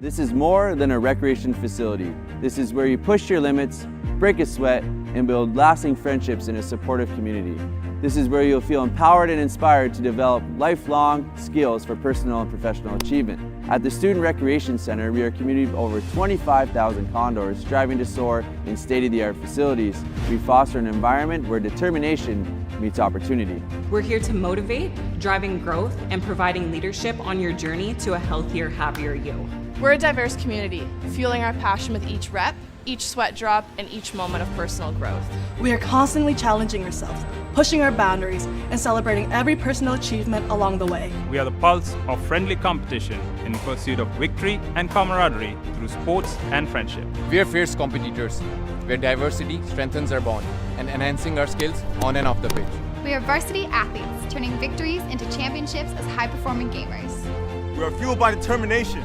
This is more than a recreation facility. This is where you push your limits, break a sweat, and build lasting friendships in a supportive community. This is where you'll feel empowered and inspired to develop lifelong skills for personal and professional achievement. At the Student Recreation Center, we are a community of over 25,000 Condors striving to soar in state-of-the-art facilities. We foster an environment where determination meets opportunity. We're here to motivate, driving growth, and providing leadership on your journey to a healthier, happier you. We're a diverse community, fueling our passion with each rep, each sweat drop, and each moment of personal growth. We are constantly challenging ourselves, pushing our boundaries, and celebrating every personal achievement along the way. We are the pulse of friendly competition in pursuit of victory and camaraderie through sports and friendship. We are fierce competitors, where diversity strengthens our bond and enhancing our skills on and off the pitch. We are varsity athletes, turning victories into championships as high-performing gamers. We are fueled by determination,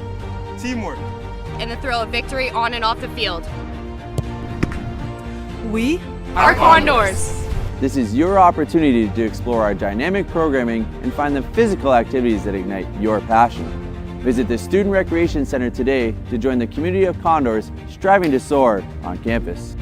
teamwork, and the thrill of victory on and off the field. We are Condors. This is your opportunity to explore our dynamic programming and find the physical activities that ignite your passion. Visit the Student Recreation Center today to join the community of Condors striving to soar on campus.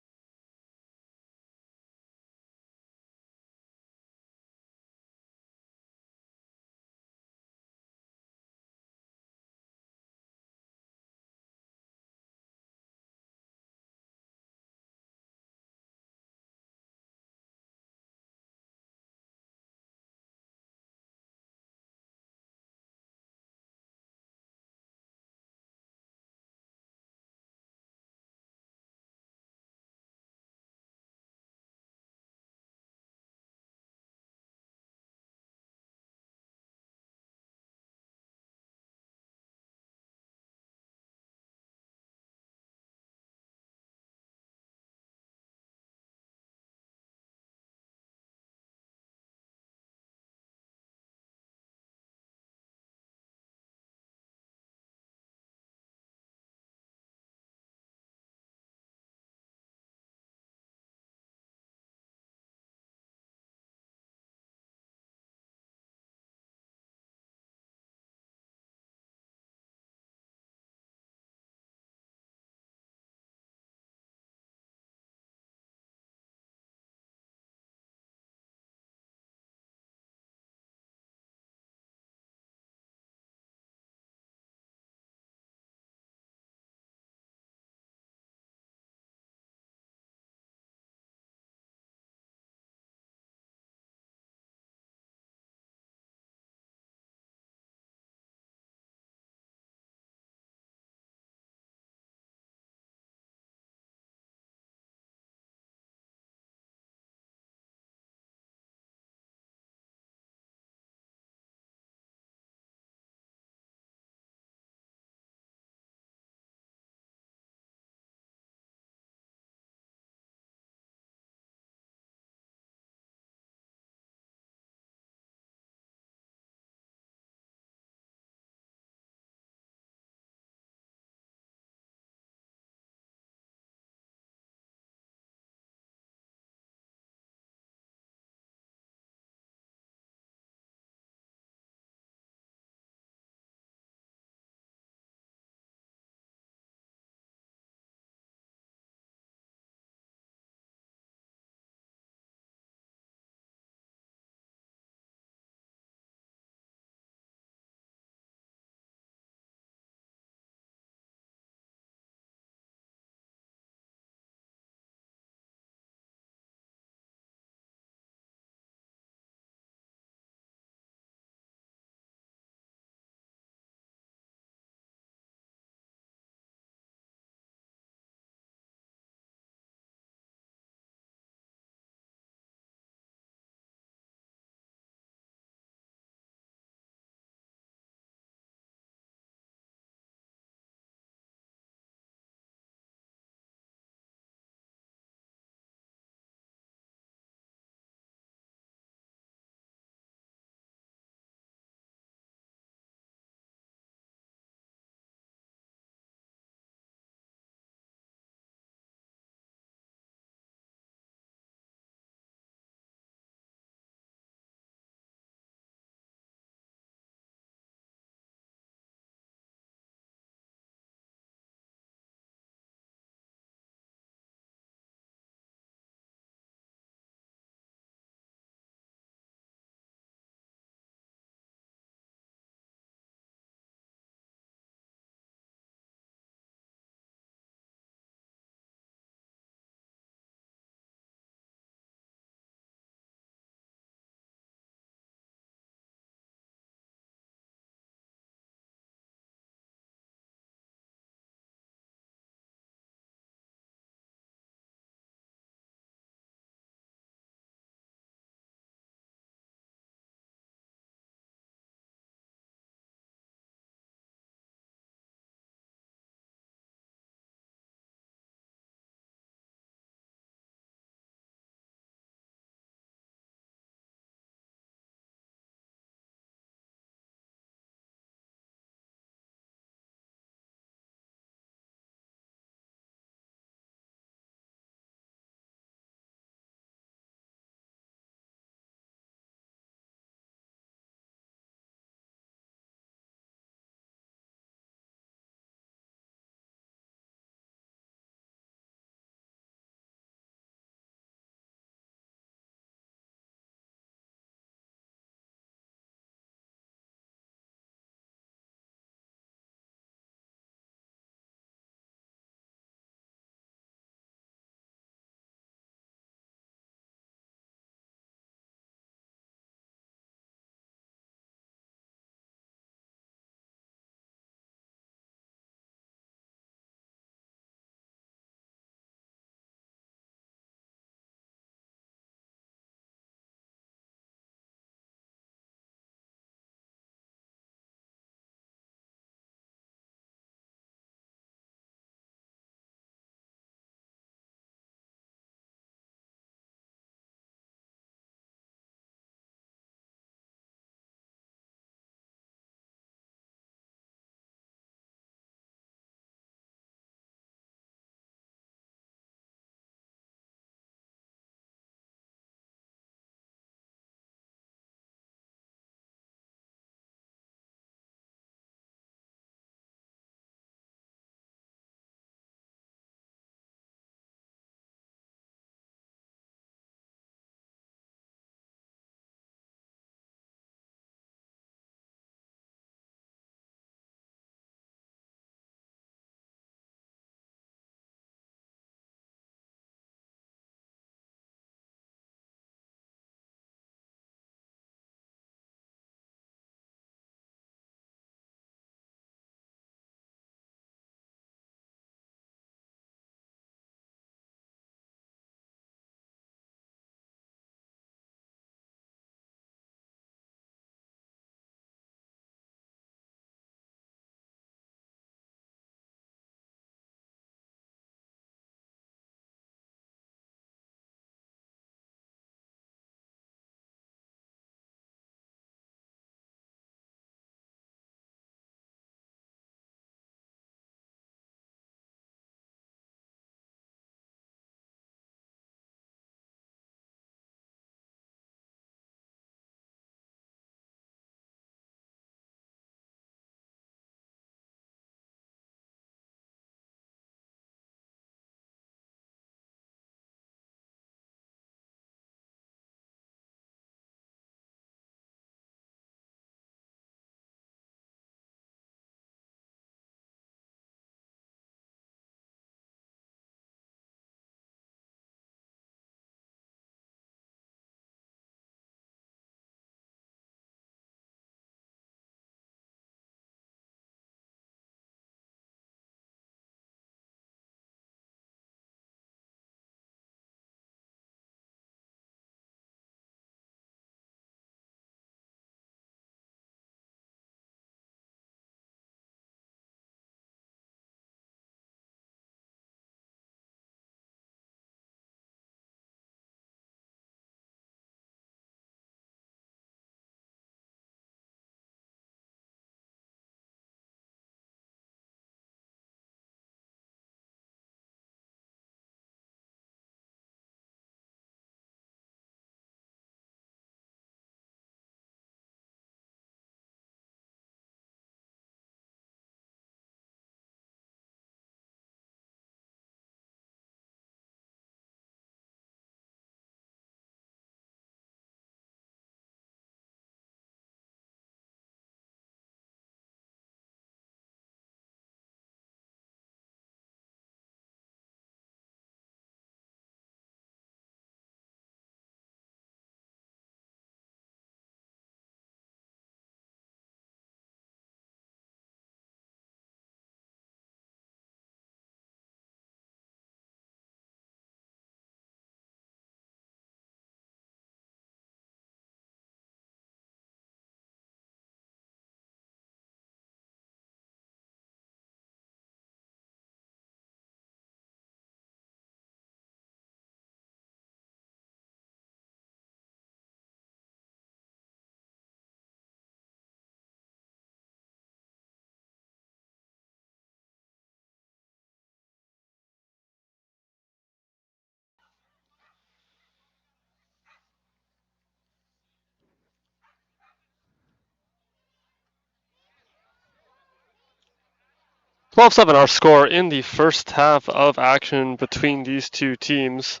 12-7 our score in the first half of action between these two teams.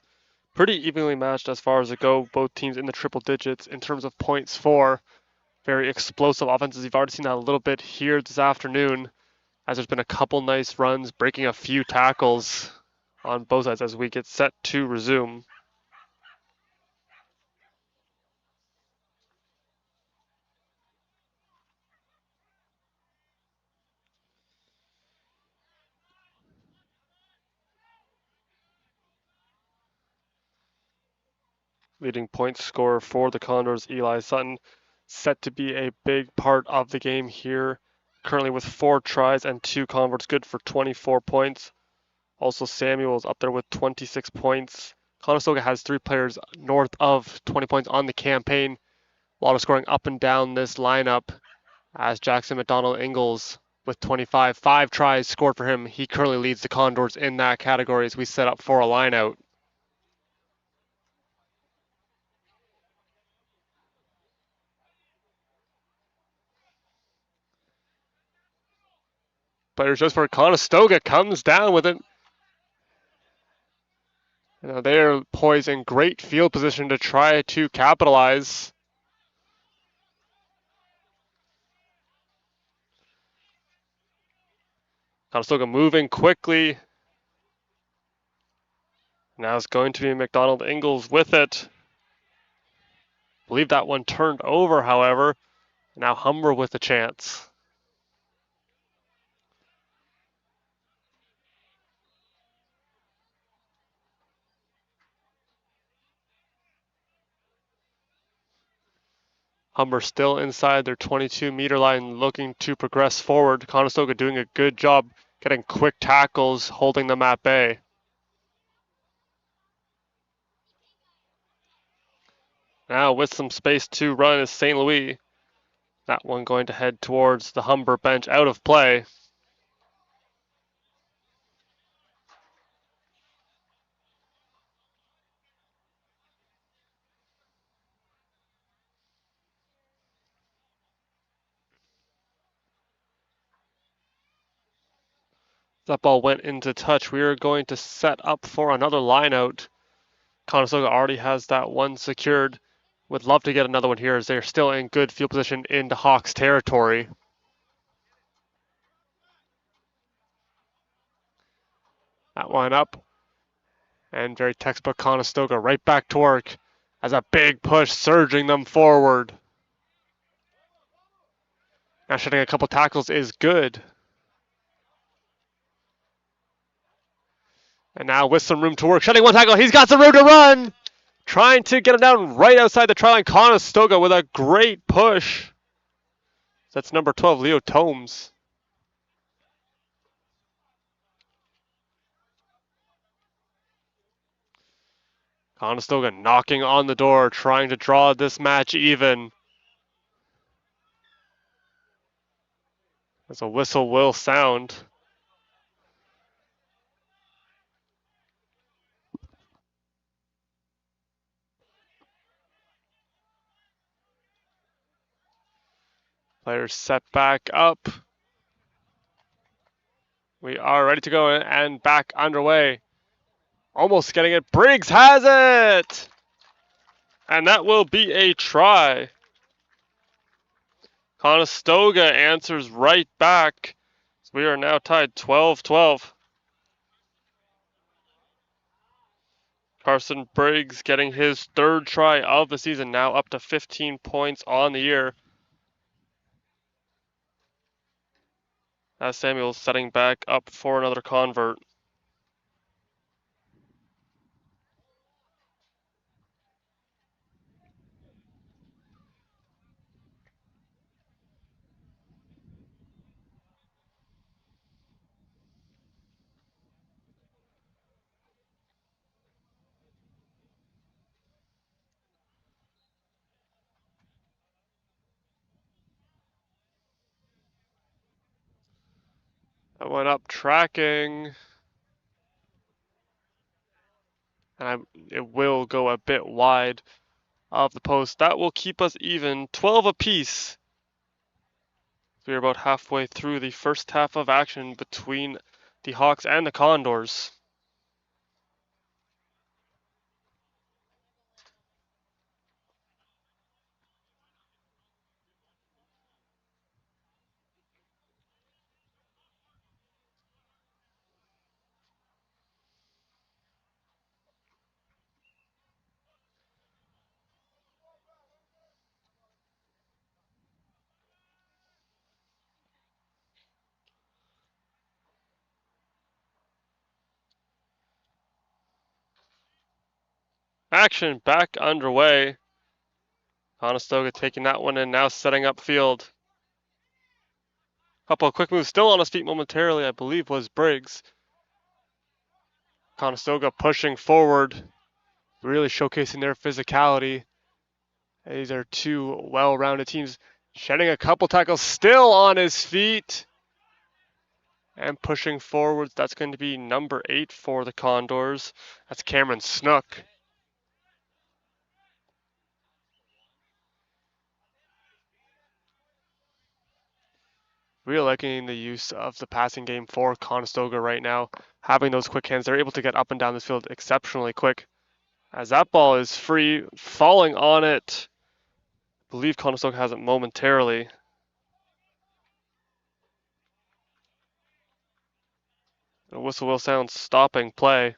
Pretty evenly matched as far as it go. Both teams in the triple digits in terms of points for. Very explosive offenses. You've already seen that a little bit here this afternoon, as there's been a couple nice runs, breaking a few tackles on both sides as we get set to resume. Leading point scorer for the Condors, Eli Sutton, set to be a big part of the game here. Currently with 4 tries and 2 converts, good for 24 points. Also Samuel's up there with 26 points. Conestoga has 3 players north of 20 points on the campaign. A lot of scoring up and down this lineup as Jackson McDonald Ingalls with 25, 5 tries scored for him. He currently leads the Condors in that category as we set up for a line out. Players just for Conestoga comes down with it. They're poised in great field position to try to capitalize. Conestoga moving quickly. Now it's going to be McDonald Ingalls with it. I believe that one turned over, however. Now Humber with a chance. Humber still inside their 22-meter line, looking to progress forward. Conestoga doing a good job getting quick tackles, holding them at bay. Now with some space to run is St. Louis. That one going to head towards the Humber bench, out of play. That ball went into touch. We are going to set up for another line out. Conestoga already has that one secured. Would love to get another one here as they're still in good field position into Hawks territory. That one up. And very textbook Conestoga right back to work as a big push surging them forward. Now shedding a couple tackles is good. And now with some room to work, shedding one tackle, he's got some room to run! Trying to get him down right outside the try line. Conestoga with a great push. That's number 12, Leo Tomes. Conestoga knocking on the door, trying to draw this match even. As a whistle will sound. Players set back up. We are ready to go and back underway. Almost getting it. Briggs has it! And that will be a try. Conestoga answers right back. We are now tied 12-12. Carson Briggs getting his 3rd try of the season, now up to 15 points on the year. As Samuel's setting back up for another convert. That went up tracking. And it will go a bit wide of the post. That will keep us even. 12 apiece. We're about halfway through the first half of action between the Hawks and the Condors. Action back underway. Conestoga taking that one and now setting up field. Couple of quick moves still on his feet momentarily, I believe was Briggs. Conestoga pushing forward, really showcasing their physicality. These are two well-rounded teams. Shedding a couple tackles, still on his feet. And pushing forward, that's going to be number 8 for the Condors. That's Cameron Snook. Really liking the use of the passing game for Conestoga right now. Having those quick hands, they're able to get up and down this field exceptionally quick. As that ball is free, falling on it. I believe Conestoga has it momentarily. The whistle will sound stopping play.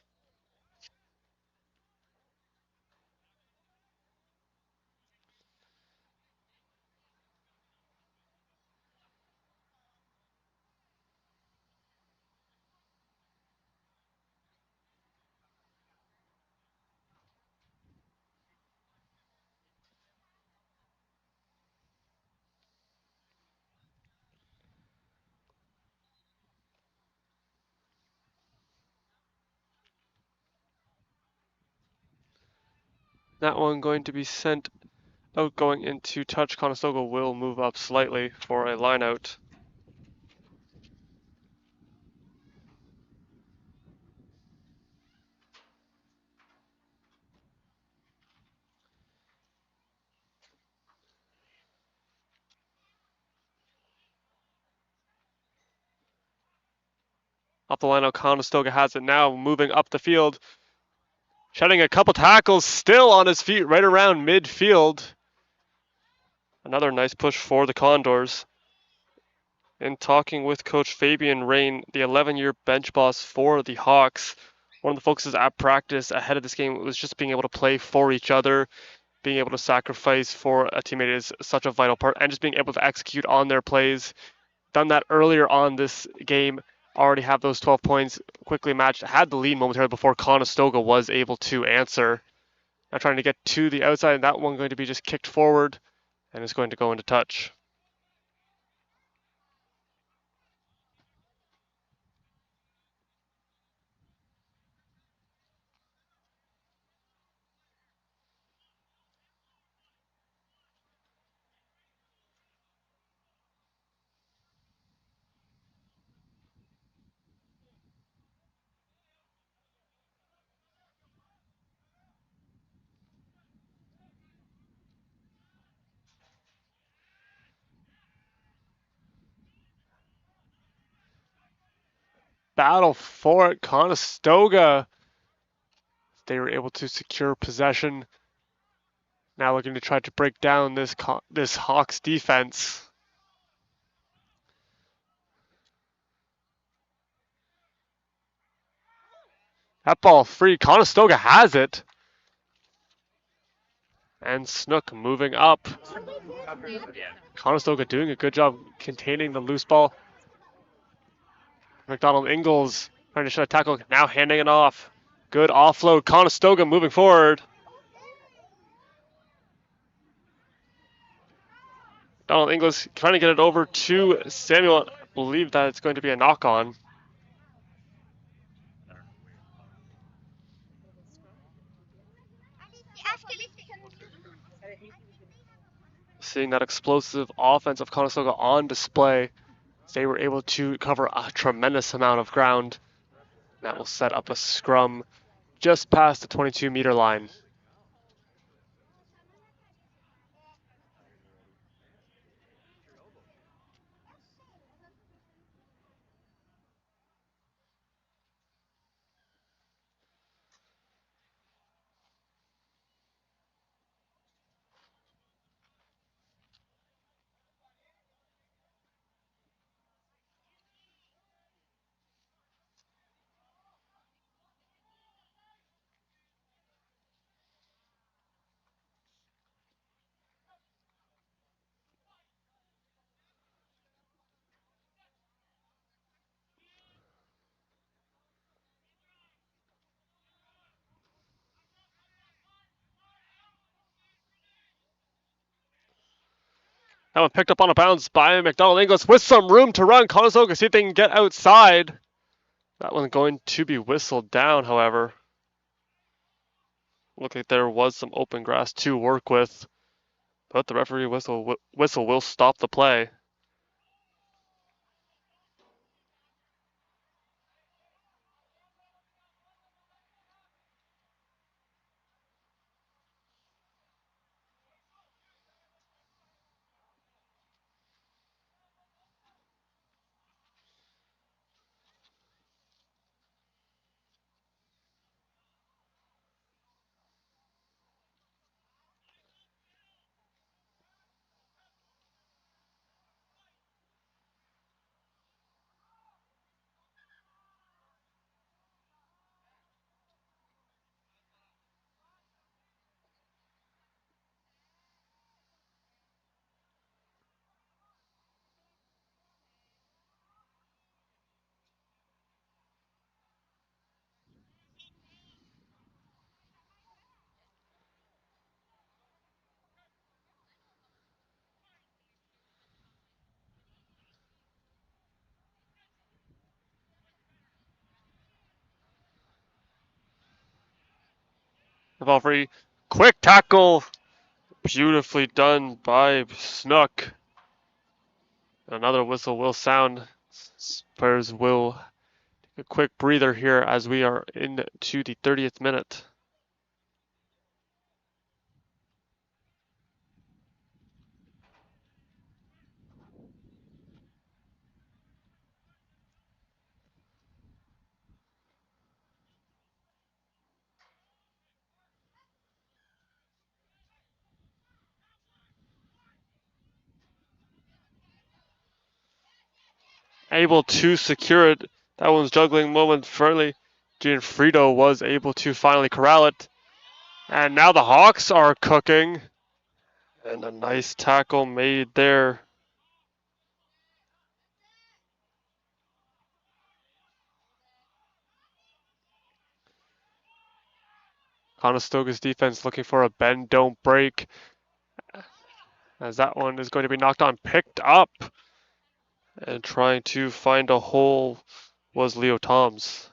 That one going to be sent out going into touch. Conestoga will move up slightly for a line out. Up the line out, Conestoga has it now, moving up the field. Shedding a couple tackles, still on his feet right around midfield. Another nice push for the Condors. In talking with Coach Fabian Rain, the 11-year bench boss for the Hawks, one of the focuses at practice ahead of this game was just being able to play for each other, being able to sacrifice for a teammate is such a vital part, and just being able to execute on their plays. Done that earlier on this game, already have those 12 points quickly matched, had the lead momentarily before Conestoga was able to answer. Now trying to get to the outside, and that one going to be just kicked forward, and is going to go into touch. Battle for it, Conestoga. They were able to secure possession. Now looking to try to break down this Hawks defense. That ball free. Conestoga has it. And Snook moving up. Conestoga doing a good job containing the loose ball. McDonald Ingalls trying to shut a tackle. Now handing it off. Good offload. Conestoga moving forward. Donald Inglis trying to get it over to Samuel. I believe that it's going to be a knock-on. Seeing that explosive offense of Conestoga on display, they were able to cover a tremendous amount of ground. That will set up a scrum just past the 22-meter line. That one picked up on a bounce by McDonald Inglis with some room to run. Conestoga see if they can get outside. That one going to be whistled down, however. Looked like there was some open grass to work with, but the referee whistle will stop the play. The ball free. Quick tackle. Beautifully done by Snook. Another whistle will sound. Spurs will take a quick breather here as we are into the 30th minute. Able to secure it. That one's juggling momentarily. Gianfrido was able to finally corral it. And now the Hawks are cooking. And a nice tackle made there. Conestoga's defense looking for a bend, don't break. As that one is going to be knocked on, picked up. And trying to find a hole was Leo Toms.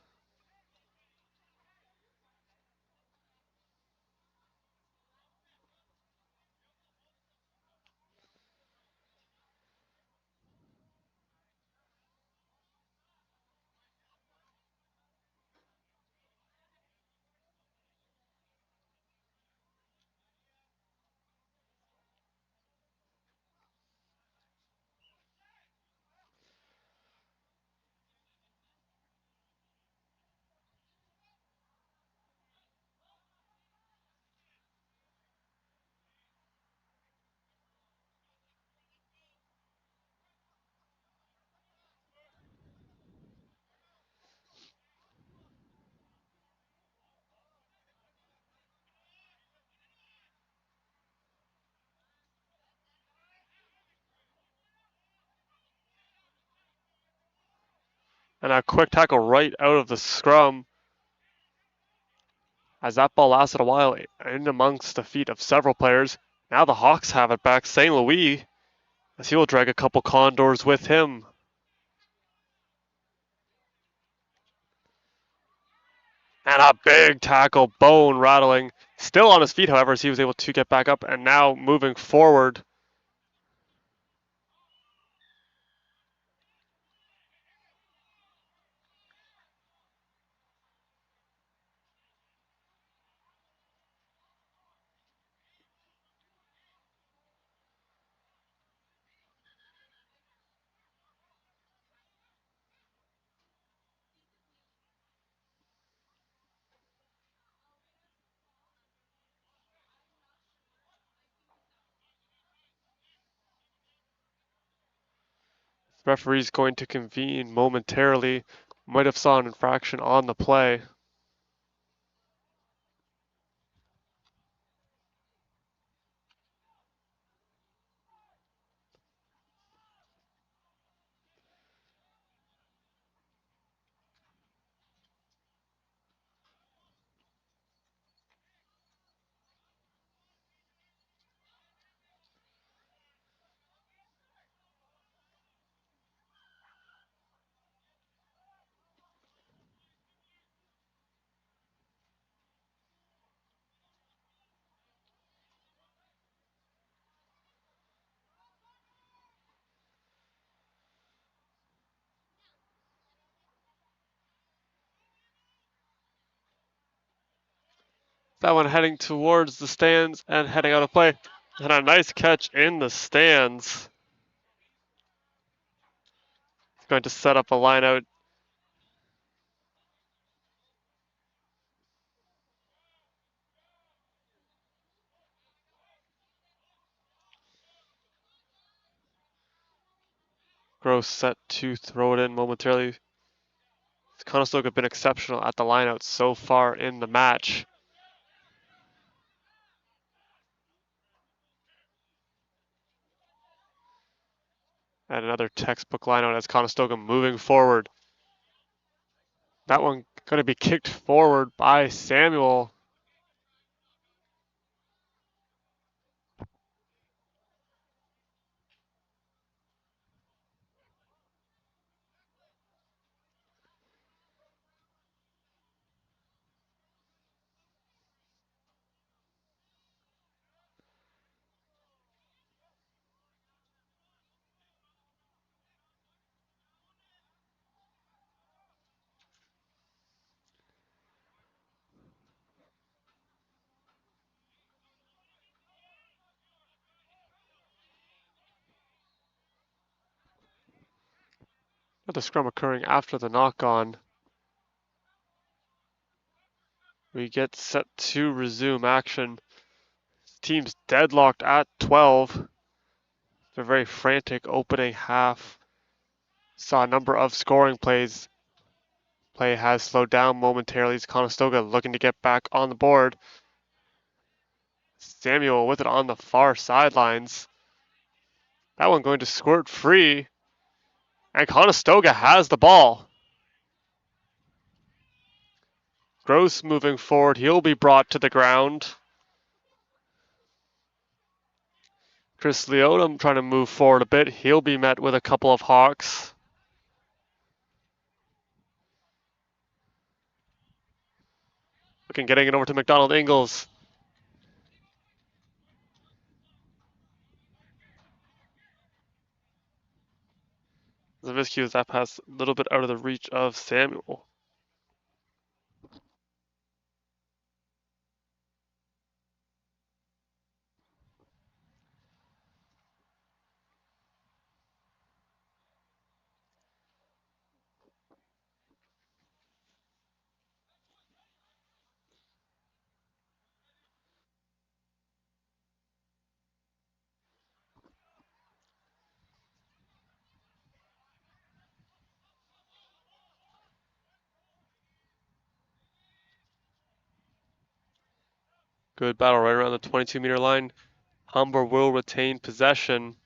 And a quick tackle right out of the scrum. As that ball lasted a while in amongst the feet of several players. Now the Hawks have it back. St. Louis, as he will drag a couple Condors with him. And a big tackle, bone rattling. Still on his feet, however, as he was able to get back up and now moving forward. The referee's going to convene momentarily. Might have saw an infraction on the play. That one heading towards the stands and heading out of play. And a nice catch in the stands. Going to set up a line out. Gross set to throw it in momentarily. Conestoga have been exceptional at the lineout so far in the match. And another textbook lineout as Conestoga moving forward. That one going to be kicked forward by Samuel. Another scrum occurring after the knock-on. We get set to resume action. Team's deadlocked at 12. They're very frantic opening half. Saw a number of scoring plays. Play has slowed down momentarily. It's Conestoga looking to get back on the board. Samuel with it on the far sidelines. That one going to squirt free. And Conestoga has the ball. Gross moving forward. He'll be brought to the ground. Chris Leodom trying to move forward a bit. He'll be met with a couple of hawks. Getting it over to McDonald Ingles. Zavisky, that pass a little bit out of the reach of Samuel. Good battle right around the 22-meter line. Humber will retain possession.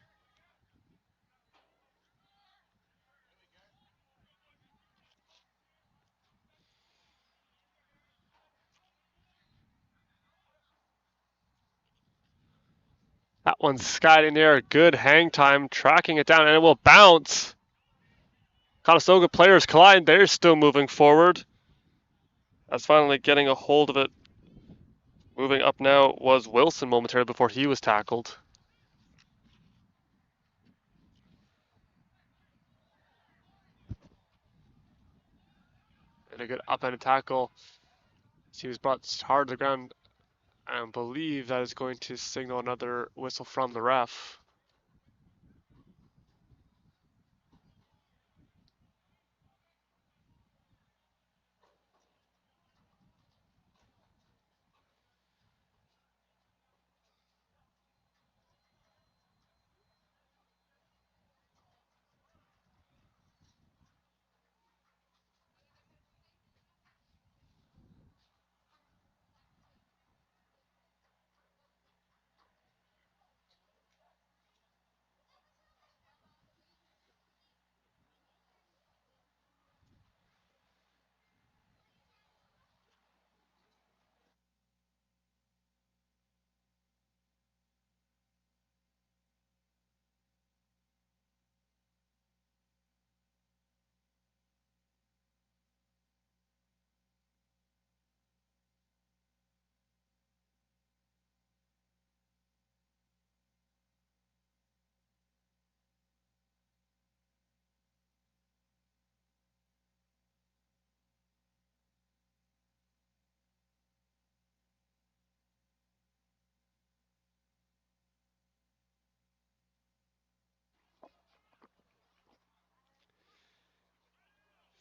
That one's skied in there. Good hang time, tracking it down, and it will bounce. Conestoga players collide. They're still moving forward. That's finally getting a hold of it. Moving up now was Wilson momentarily before he was tackled. And a good up-ended tackle. He was brought hard to the ground. I believe that is going to signal another whistle from the ref.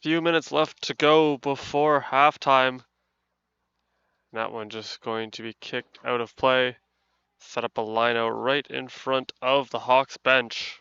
Few minutes left to go before halftime. That one just going to be kicked out of play. Set up a line out right in front of the Hawks bench.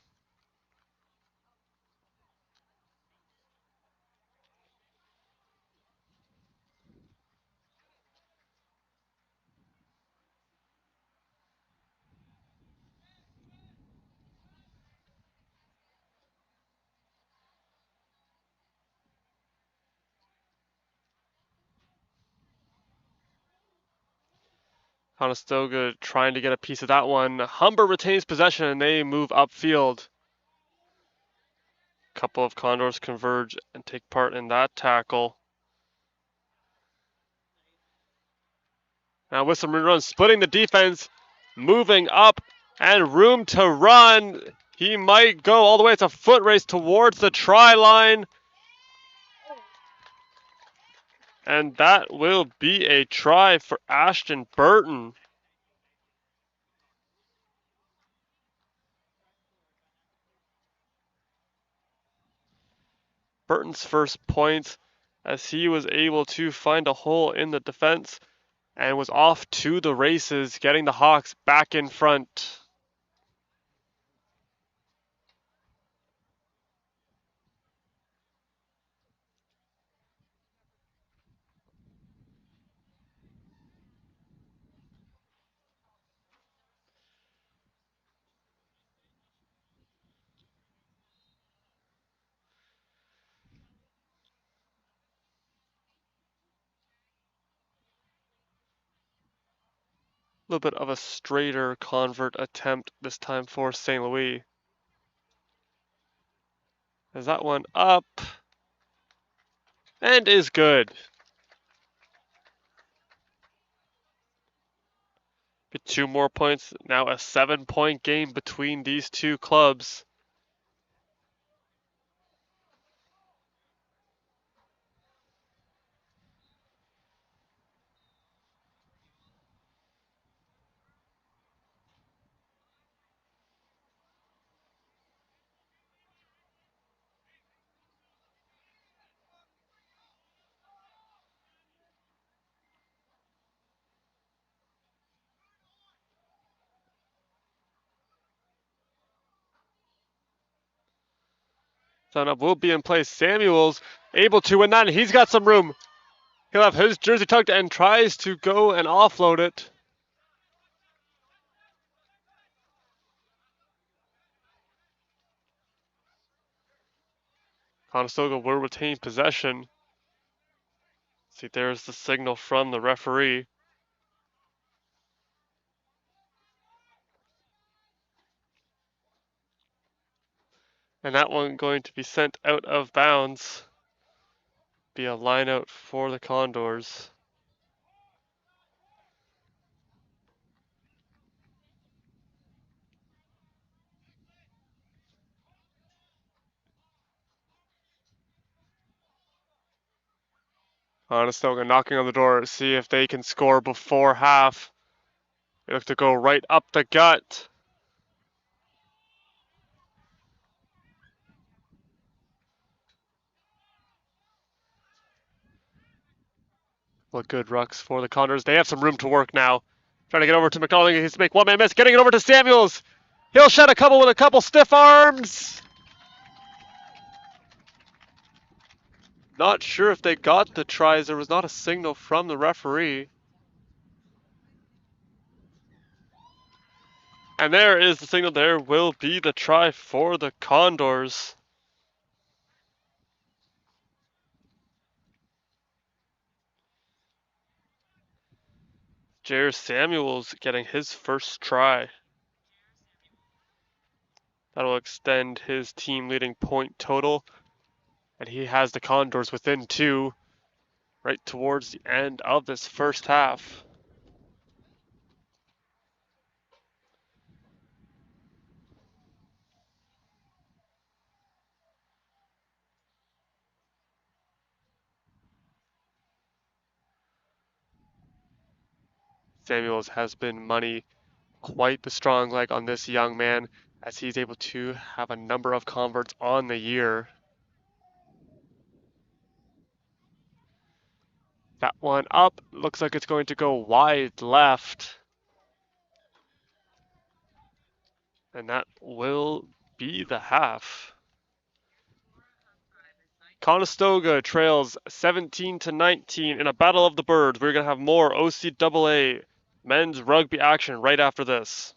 Conestoga trying to get a piece of that one. Humber retains possession and they move upfield. A couple of Condors converge and take part in that tackle. Now with some runs, splitting the defense, moving up and room to run. He might go all the way. It's a foot race towards the try line. And that will be a try for Ashton Burton. Burton's first points as he was able to find a hole in the defense and was off to the races, getting the Hawks back in front. A little bit of a straighter convert attempt this time for St. Louis. Is that one up and is good. Get 2 more points, now a 7-point game between these two clubs. Sign-up will be in place. Samuels able to win that, and he's got some room. He'll have his jersey tucked and tries to go and offload it. Conestoga will retain possession. See, there's the signal from the referee. And that one going to be sent out of bounds. Be a line out for the Condors. Conestoga knocking on the door to see if they can score before half. They look to go right up the gut. Well, good rucks for the Condors. They have some room to work now. Trying to get over to McDonald. He needs to make one man miss. Getting it over to Samuels. He'll shut a couple with a couple stiff arms. Not sure if they got the tries. There was not a signal from the referee. And there is the signal. There will be the try for the Condors. Jair Samuels getting his first try. That'll extend his team leading point total. And he has the Condors within 2 right towards the end of this first half. Samuels has been money, quite the strong leg on this young man, as he's able to have a number of converts on the year. That one up. Looks like it's going to go wide left. And that will be the half. Conestoga trails 17-19 in a battle of the birds. We're going to have more OCAA men's rugby action right after this.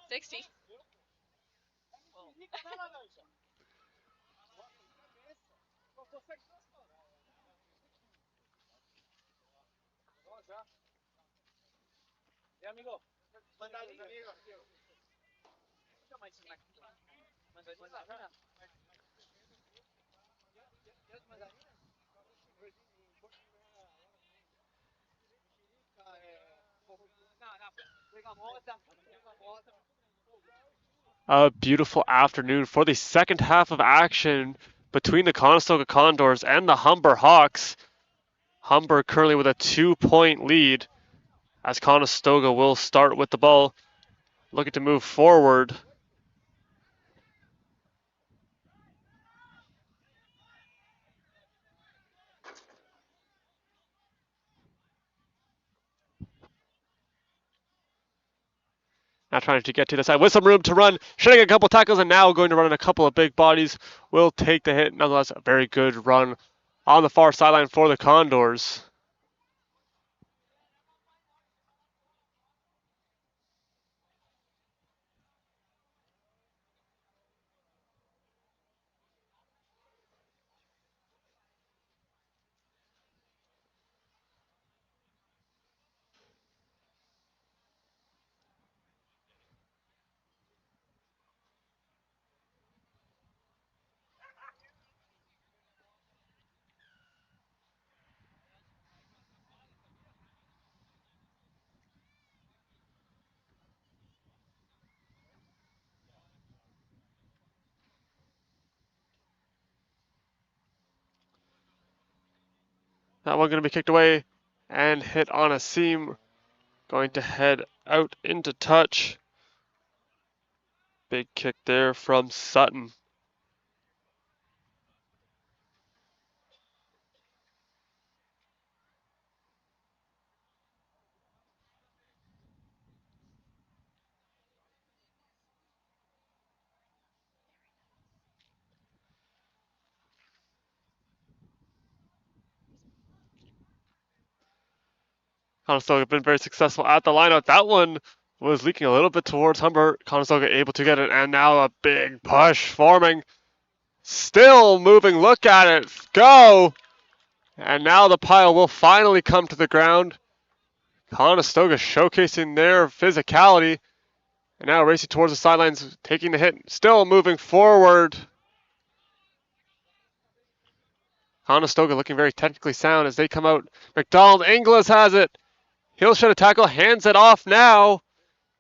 60. A beautiful afternoon for the second half of action between the Conestoga Condors and the Humber Hawks. Humber currently with a 2-point lead as Conestoga will start with the ball, looking to move forward. Now trying to get to the side with some room to run, shedding a couple tackles, and now going to run in a couple of big bodies. Will take the hit. Nonetheless, a very good run on the far sideline for the Condors. That one going to be kicked away and hit on a seam. Going to head out into touch. Big kick there from Sutton. Conestoga have been very successful at the lineout. That one was leaking a little bit towards Humber. Conestoga able to get it, and now a big push forming. Still moving, look at it, go! And now the pile will finally come to the ground. Conestoga showcasing their physicality. And now racing towards the sidelines, taking the hit, still moving forward. Conestoga looking very technically sound as they come out. McDonald Inglis has it. He'll shed a tackle, hands it off now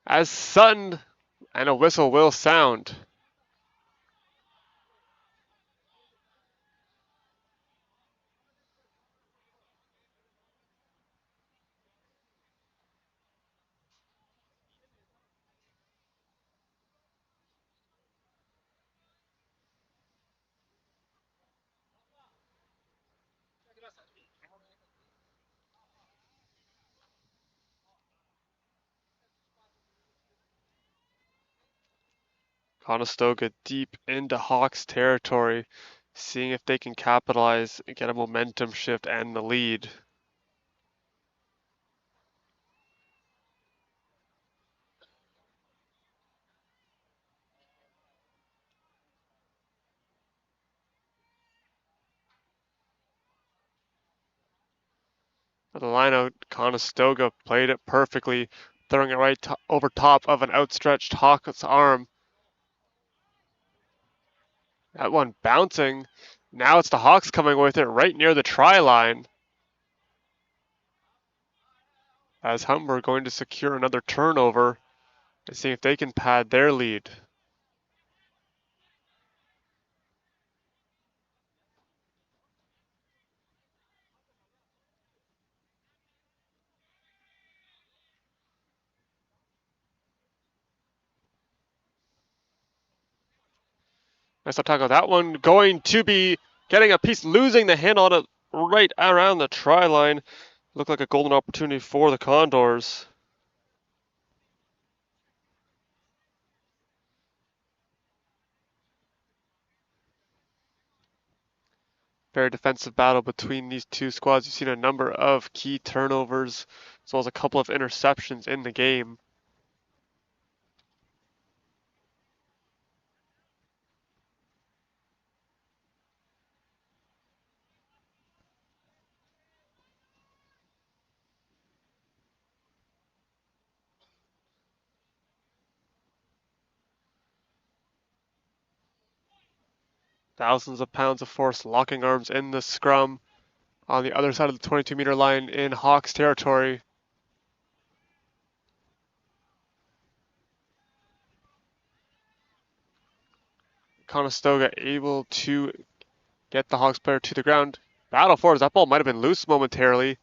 as Sutton, and a whistle will sound. Conestoga deep into Hawks territory, seeing if they can capitalize and get a momentum shift and the lead. At the lineout, Conestoga played it perfectly, throwing it right over top of an outstretched Hawks arm. That one bouncing. Now it's the Hawks coming with it right near the try line. As Humber going to secure another turnover and see if they can pad their lead. Nice up tackle. That one going to be getting a piece, losing the hand on it right around the try line. Looked like a golden opportunity for the Condors. Very defensive battle between these two squads. You've seen a number of key turnovers, as well as a couple of interceptions in the game. Thousands of pounds of force locking arms in the scrum on the other side of the 22-meter line in Hawks territory. Conestoga able to get the Hawks player to the ground. Battle forwards, that ball might have been loose momentarily.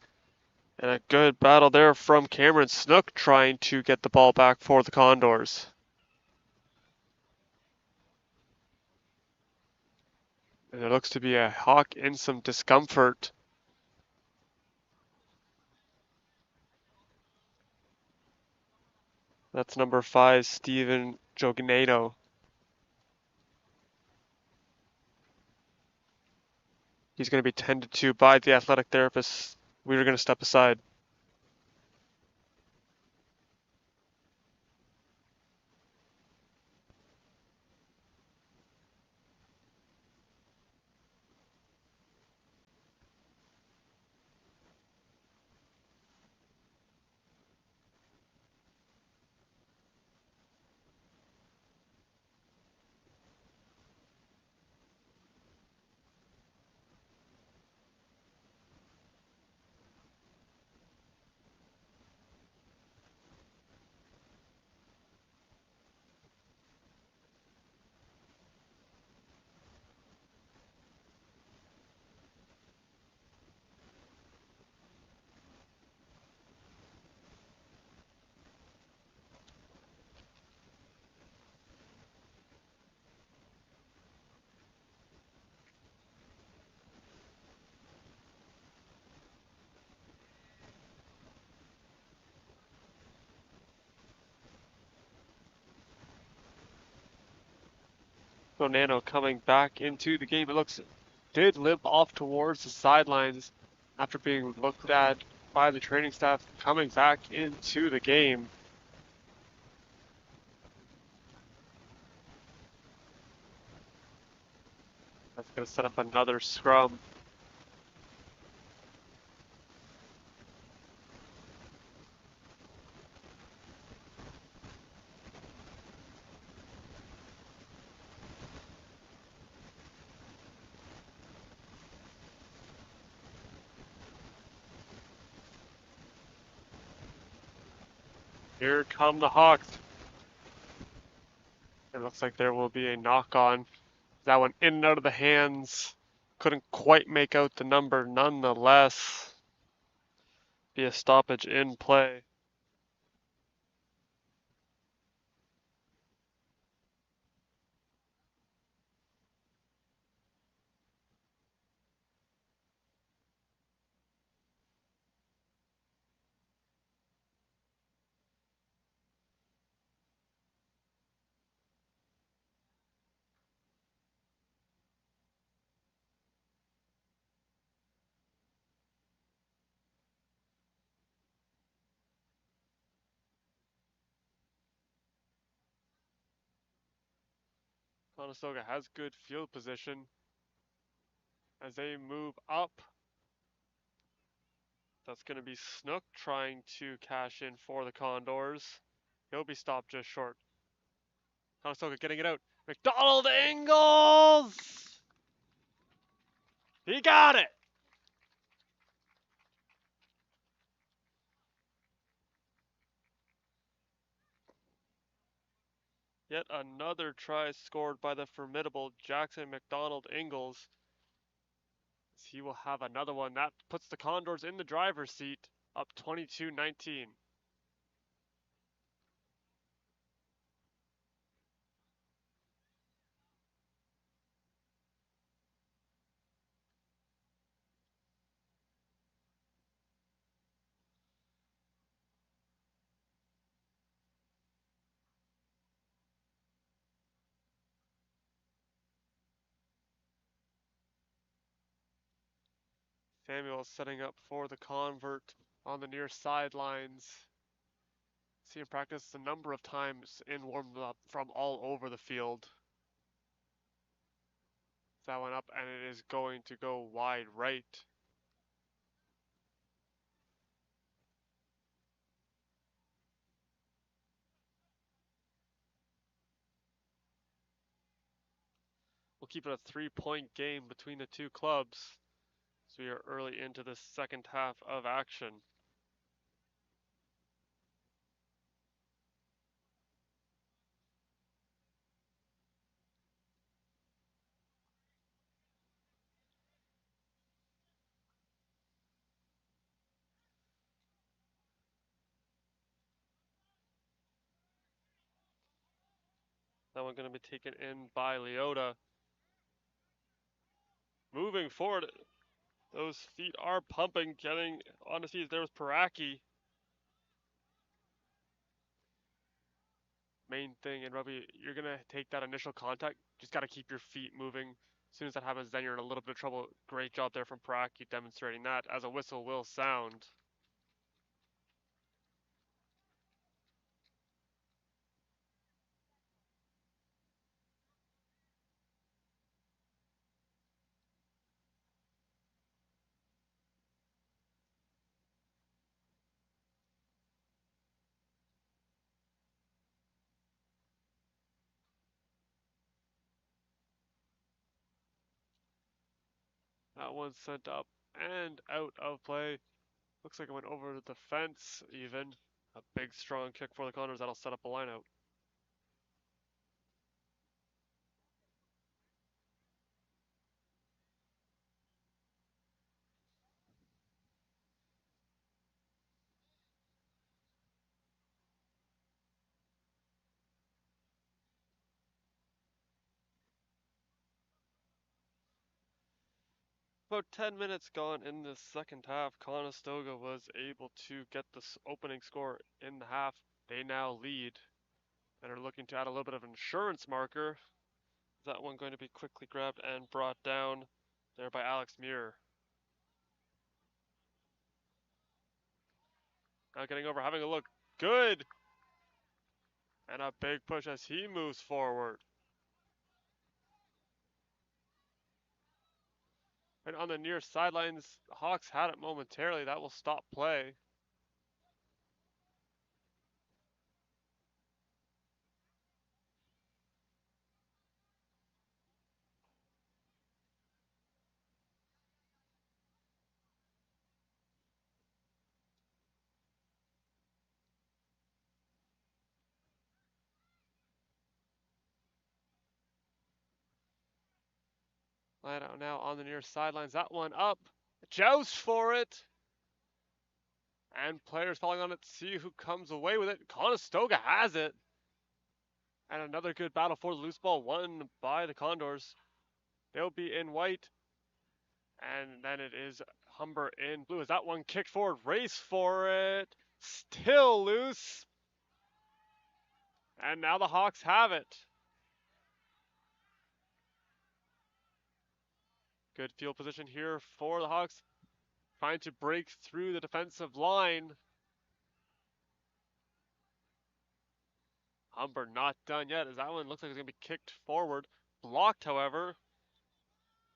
And a good battle there from Cameron Snook trying to get the ball back for the Condors. And there looks to be a Hawk in some discomfort. That's number 5, Steven Jognado. He's going to be tended to by the athletic therapist. We are going to step aside. So Nano coming back into the game. It looks did limp off towards the sidelines after being looked at by the training staff, coming back into the game. That's going to set up another scrum. Here come the Hawks. It looks like there will be a knock on. That one in and out of the hands. Couldn't quite make out the number nonetheless. Be a stoppage in play. Conestoga has good field position as they move up. That's going to be Snook trying to cash in for the Condors. He'll be stopped just short. Conestoga getting it out. McDonald Ingalls! He got it! Yet another try scored by the formidable Jackson McDonald Ingalls. He will have another one. That puts the Condors in the driver's seat, up 22-19. Samuel setting up for the convert on the near sidelines. See him practice a number of times in warm-up from all over the field. That one up, and it is going to go wide right. We'll keep it a 3-point game between the two clubs. So we are early into the second half of action. That one going to be taken in by Leota. Moving forward, those feet are pumping, getting on his feet. There's Paraki. Main thing in rugby, you're going to take that initial contact. Just got to keep your feet moving. As soon as that happens, then you're in a little bit of trouble. Great job there from Paraki demonstrating that as a whistle will sound. That one sent up and out of play. Looks like it went over the fence even. A big strong kick for the Condors that'll set up a line out. About 10 minutes gone in the second half, Conestoga was able to get the opening score in the half. They now lead and are looking to add a little bit of an insurance marker. That one going to be quickly grabbed and brought down there by Alex Muir. Now getting over, having a look. Good! And a big push as he moves forward. And on the near sidelines, the Hawks had it momentarily. That will stop play. Line out now on the near sidelines. That one up. Joust for it. And players falling on it to see who comes away with it. Conestoga has it. And another good battle for the loose ball, won by the Condors. They'll be in white. And then it is Humber in blue. As that one kicked forward, race for it. Still loose. And now the Hawks have it. Good field position here for the Hawks. Trying to break through the defensive line. Humber not done yet, as that one looks like it's going to be kicked forward. Blocked, however.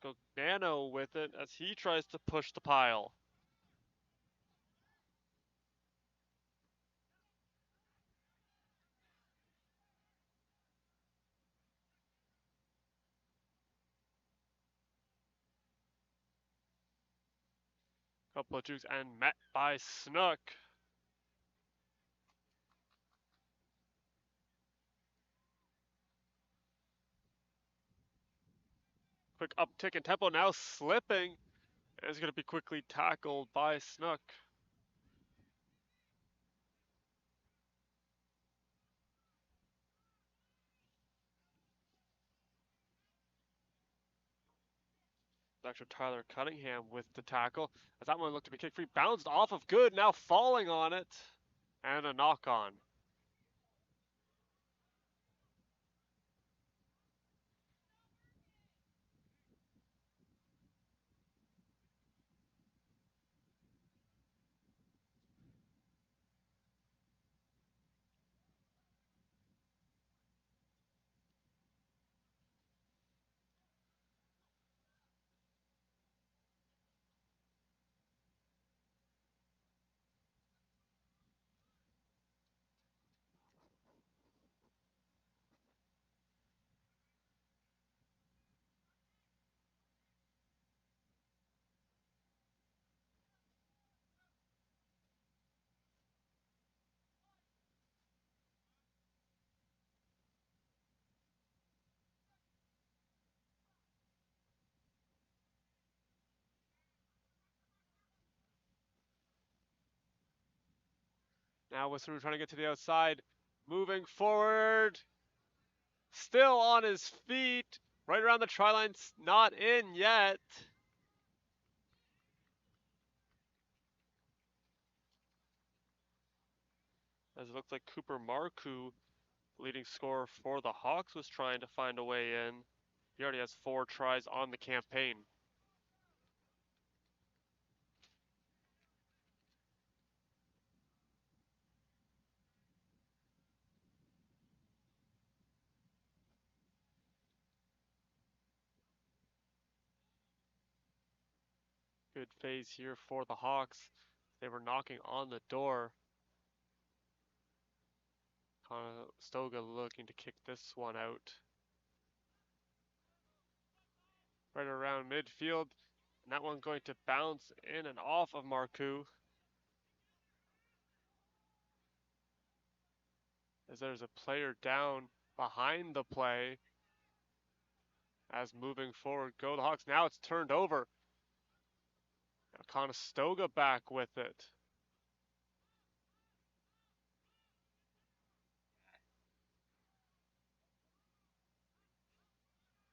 Gognano with it as he tries to push the pile. Couple of jukes and met by Snook. Quick uptick in tempo, now slipping. And it's going to be quickly tackled by Snook. Dr. Tyler Cunningham with the tackle. As that one looked to be kick free, bounced off of good, now falling on it. And a knock on. Now Wissaru trying to get to the outside. Moving forward. Still on his feet. Right around the try line. Not in yet. As it looks like Cooper Marcoux, leading scorer for the Hawks, was trying to find a way in. He already has 4 tries on the campaign. Good phase here for the Hawks. They were knocking on the door. Conestoga looking to kick this one out. Right around midfield. And that one going to bounce in and off of Marcoux. As there's a player down behind the play. As moving forward go the Hawks. Now it's turned over. Now Conestoga back with it.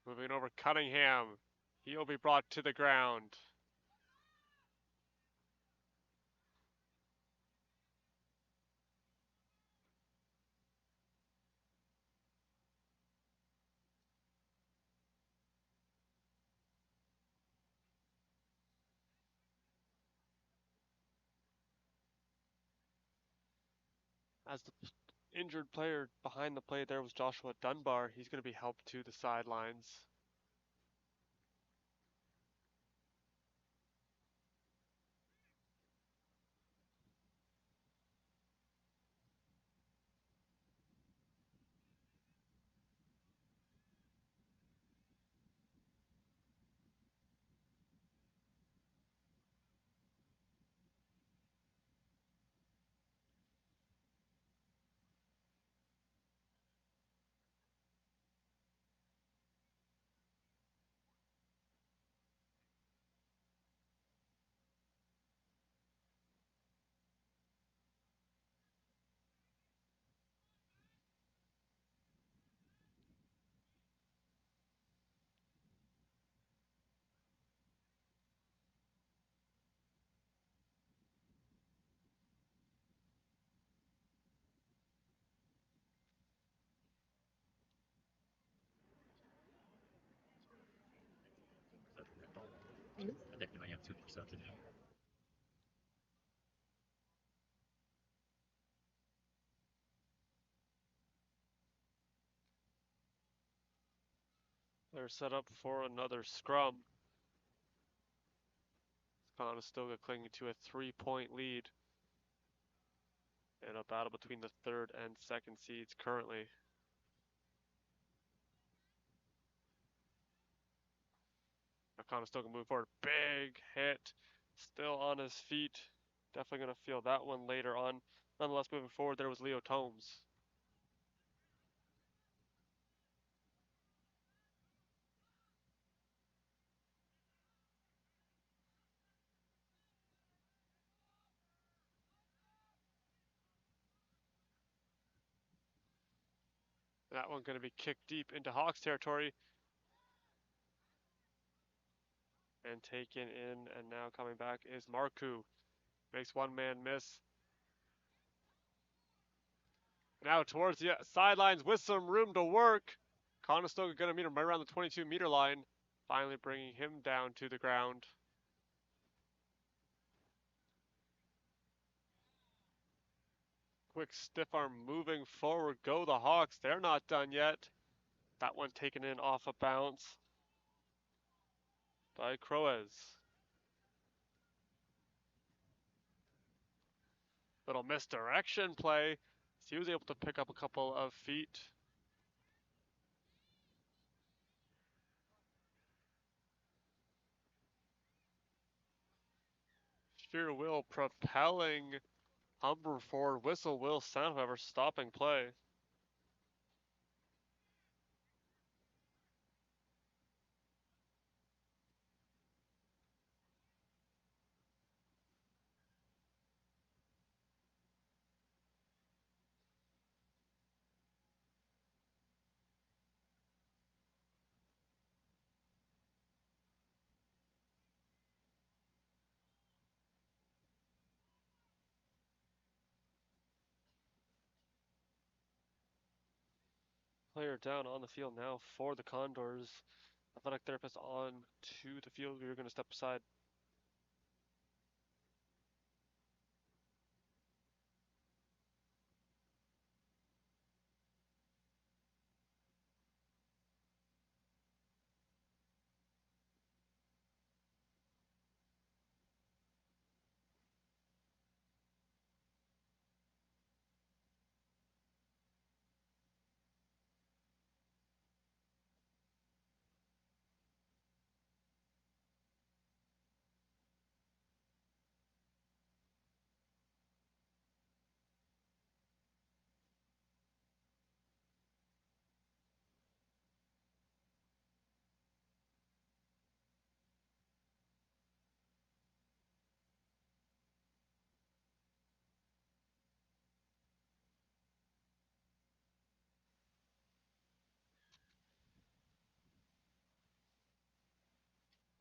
Moving over Cunningham. He'll be brought to the ground. As the injured player behind the play there was Joshua Dunbar. He's going to be helped to the sidelines. They're set up for another scrum. Conestoga clinging to a 3-point lead in a battle between the 3rd and 2nd seeds currently. Now Conestoga move forward. Big hit. Still on his feet. Definitely going to feel that one later on. Nonetheless, moving forward, there was Leo Tomes. That one going to be kicked deep into Hawks territory. And taken in, and now coming back is Marcoux. Makes one man miss. Now towards the sidelines with some room to work. Conestoga going to meet him right around the 22-meter line. Finally bringing him down to the ground. Quick stiff arm moving forward. Go the Hawks. They're not done yet. That one taken in off a bounce by Croez. Little misdirection play. He was able to pick up a couple of feet. Sheer will propelling Humber forward. Whistle will sound, however, stopping play. Player down on the field now for the Condors. Athletic therapist on to the field. We're going to step aside.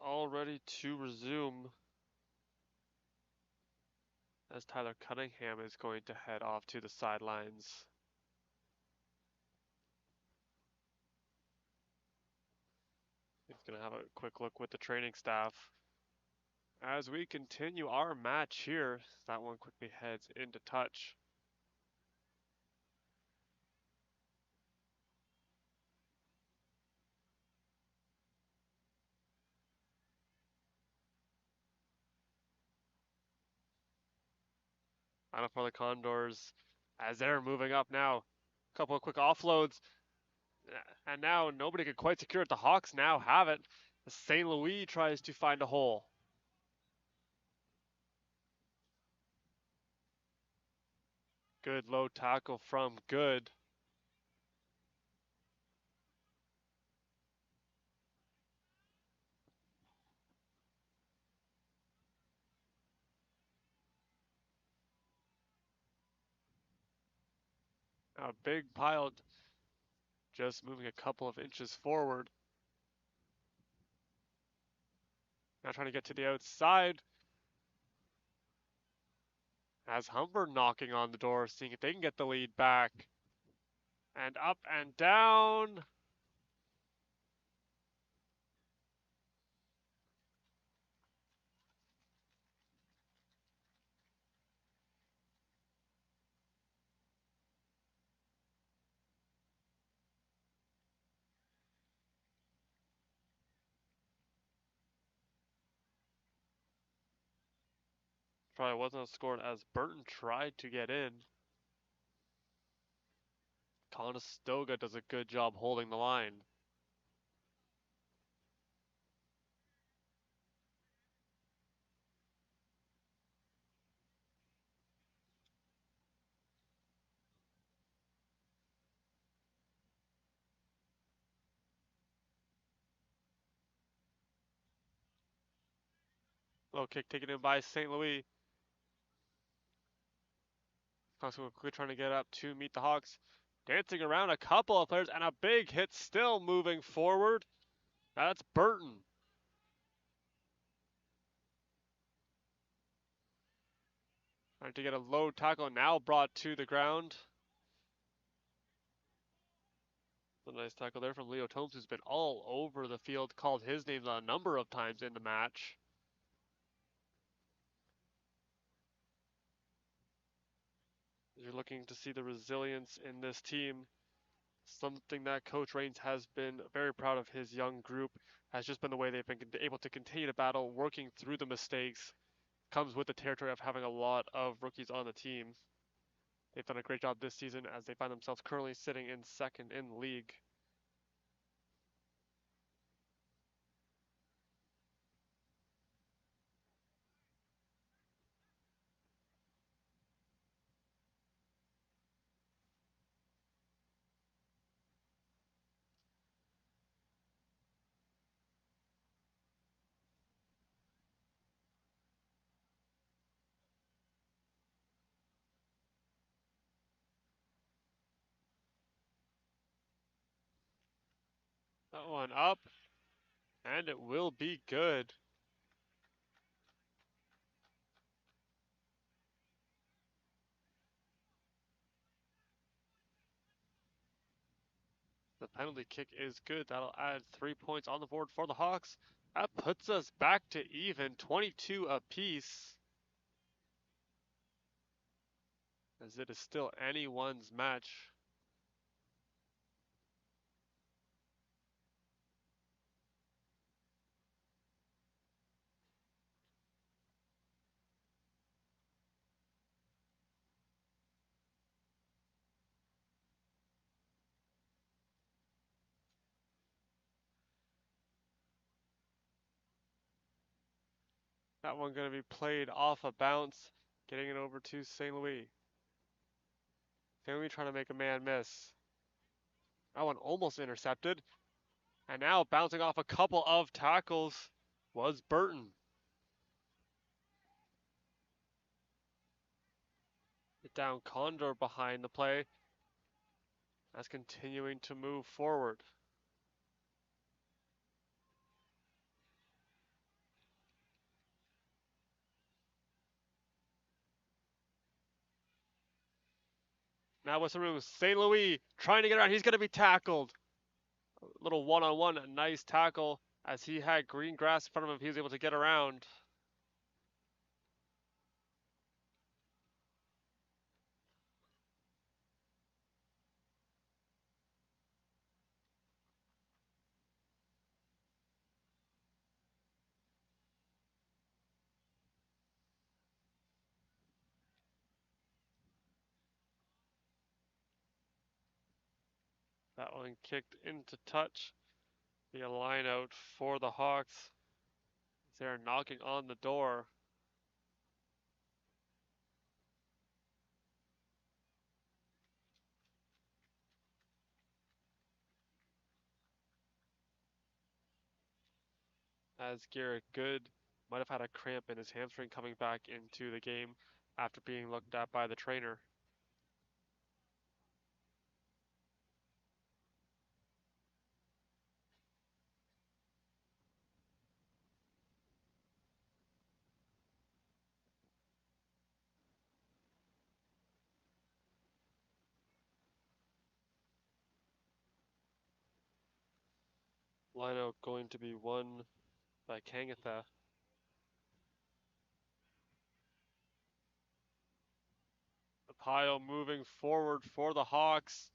All ready to resume as Tyler Cunningham is going to head off to the sidelines. He's going to have a quick look with the training staff. As we continue our match here, that one quickly heads into touch. Final for the Condors as they're moving up now. A couple of quick offloads. And now nobody can quite secure it. The Hawks now have it. St. Louis tries to find a hole. Good low tackle from Good. A big pile just moving a couple of inches forward. Now trying to get to the outside. As Humber knocking on the door, seeing if they can get the lead back. And up and down. Probably wasn't scored as Burton tried to get in. Conestoga does a good job holding the line. Low kick taken in by St. Louis. Conestoga quickly trying to get up to meet the Hawks. Dancing around a couple of players and a big hit still moving forward. That's Burton. Trying to get a low tackle now brought to the ground. A nice tackle there from Leo Tomes, who's been all over the field, called his name a number of times in the match. You're looking to see the resilience in this team. Something that Coach Raines has been very proud of his young group, has just been the way they've been able to continue to battle, working through the mistakes. Comes with the territory of having a lot of rookies on the team. They've done a great job this season as they find themselves currently sitting in second in the league. That one up, and it will be good. penalty kick is good. That'll add 3 points on the board for the Hawks. That puts us back to even, 22 apiece. As it is still anyone's match. That one going to be played off a bounce, getting it over to St. Louis. St. Louis trying to make a man miss. That one almost intercepted. And now bouncing off a couple of tackles was Burton. Get down Condor behind the play. That's continuing to move forward. Now with some room, St. Louis trying to get around. He's going to be tackled. A little one-on-one, a nice tackle. As he had green grass in front of him, he was able to get around. That one kicked into touch. Be a line out for the Hawks. They're knocking on the door. As Garrett Good might have had a cramp in his hamstring coming back into the game after being looked at by the trainer. Lineout going to be won by Kangatha. The pile moving forward for the Hawks.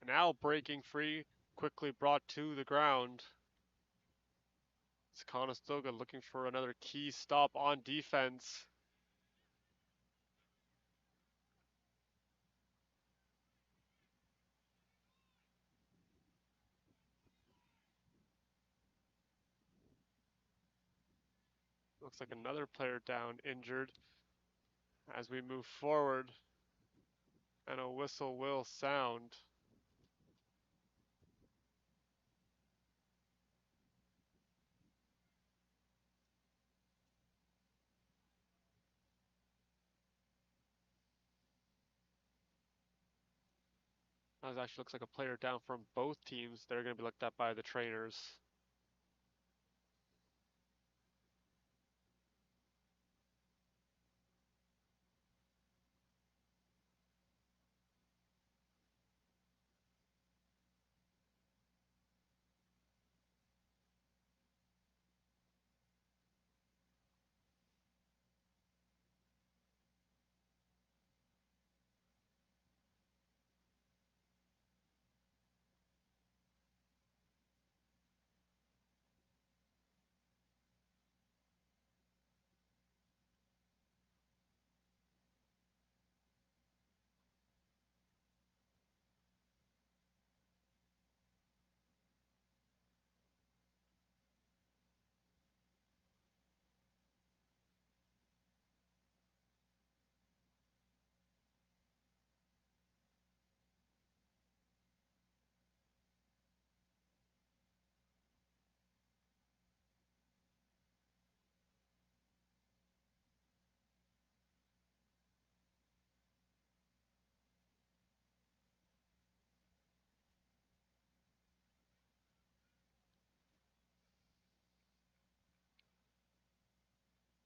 Now breaking free, quickly brought to the ground. It's Conestoga looking for another key stop on defense. Looks like another player down, injured. As we move forward, and a whistle will sound. That actually looks like a player down from both teams. They're going to be looked at by the trainers.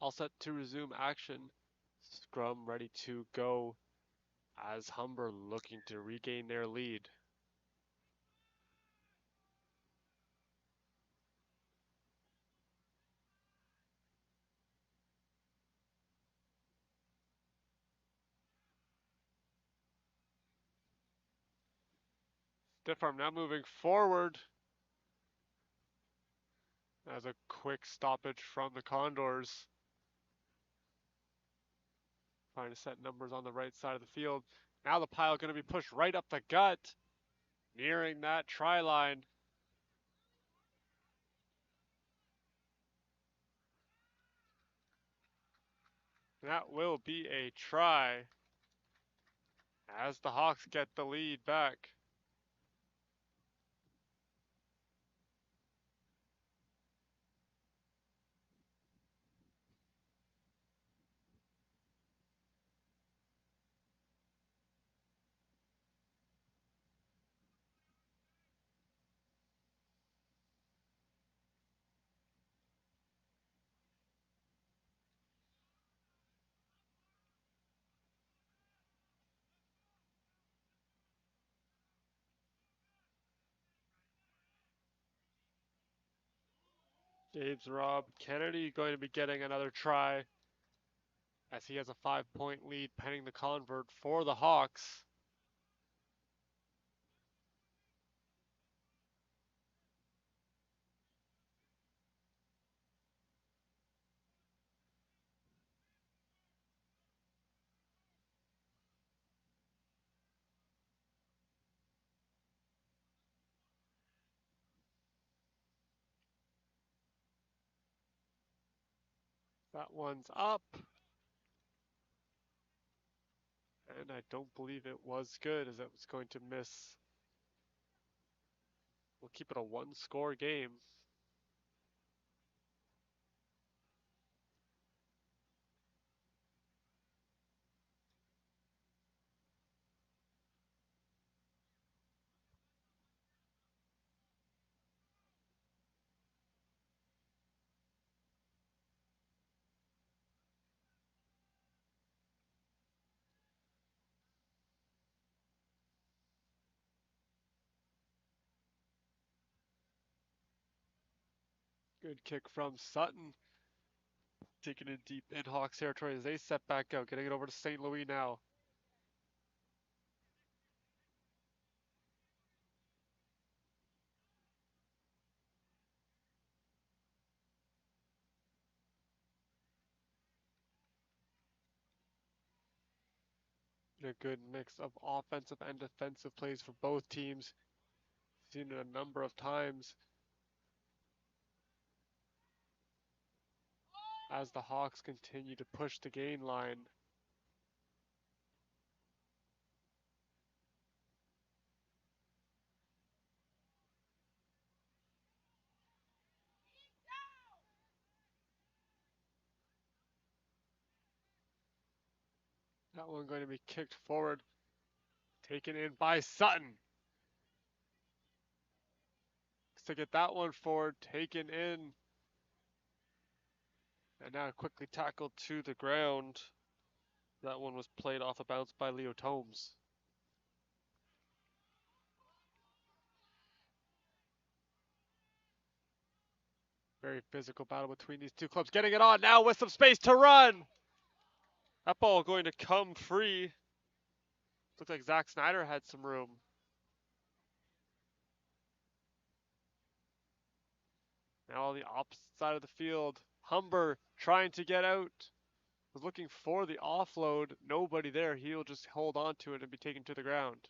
All set to resume action. Scrum ready to go as Humber looking to regain their lead. Stiff arm now moving forward. As a quick stoppage from the Condors. Trying to set numbers on the right side of the field. Now the pile going to be pushed right up the gut. Nearing that try line. That will be a try. As the Hawks get the lead back. Gabe's Rob Kennedy going to be getting another try as he has a 5-point lead pending the convert for the Hawks. That one's up. And I don't believe it was good as it was going to miss. We'll keep it a one-score game. Good kick from Sutton. Taking it deep in Hawks territory as they set back out. Getting it over to St. Louis now. A good mix of offensive and defensive plays for both teams. Seen it a number of times as the Hawks continue to push the gain line. That one going to be kicked forward. Taken in by Sutton. To get that one forward, taken in. And now quickly tackled to the ground. That one was played off a bounce by Leo Tomes. Very physical battle between these two clubs. Getting it on now with some space to run. That ball going to come free. Looks like Zach Snyder had some room. Now on the opposite side of the field, Humber trying to get out. Was looking for the offload. Nobody there. He'll just hold on to it and be taken to the ground.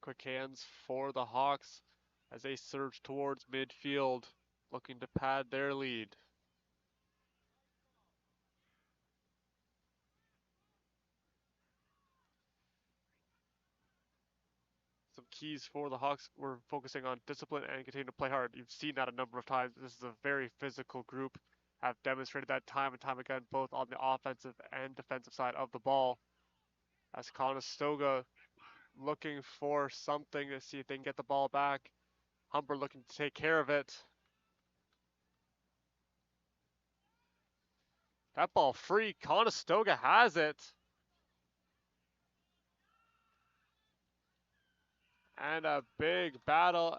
Quick hands for the Hawks as they surge towards midfield, looking to pad their lead. Some keys for the Hawks. We're focusing on discipline and continue to play hard. You've seen that a number of times. This is a very physical group. Have demonstrated that time and time again, both on the offensive and defensive side of the ball. As Conestoga looking for something to see if they can get the ball back. Humber looking to take care of it. That ball free. Conestoga has it. And a big battle.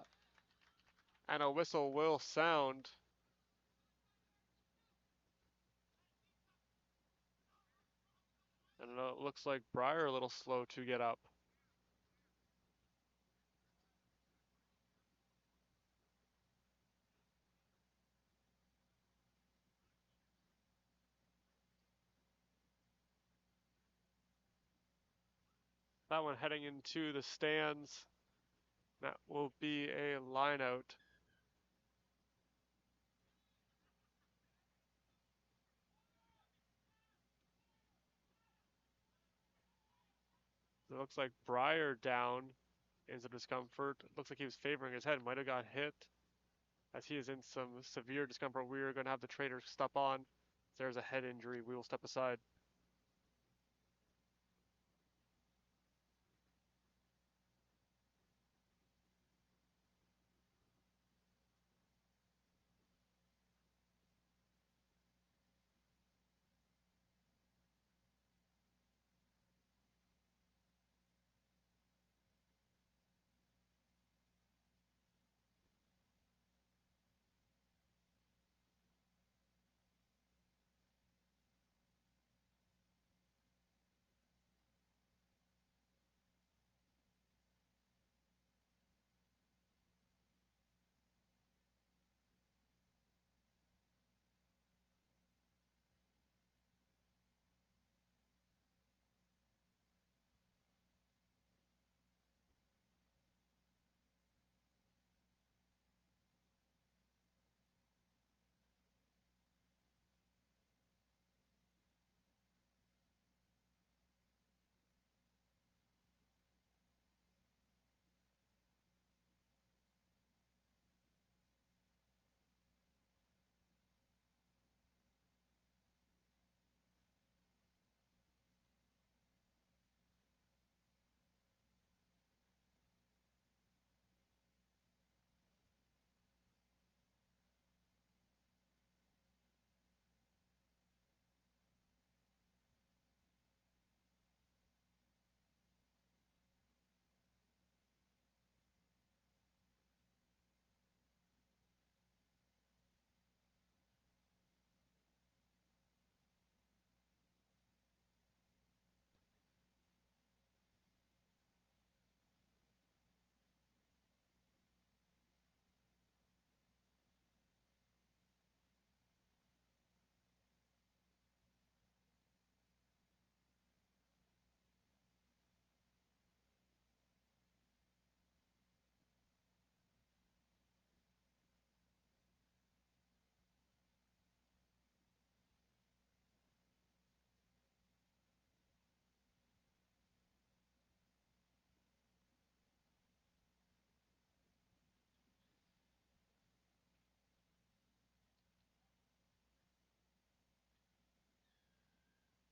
And a whistle will sound. And it looks like Breyer a little slow to get up. That one heading into the stands. That will be a line out. It looks like Breyer down in some discomfort. It looks like he was favoring his head, might have got hit. As he is in some severe discomfort, we are going to have the trainer step on. If there's a head injury, we will step aside.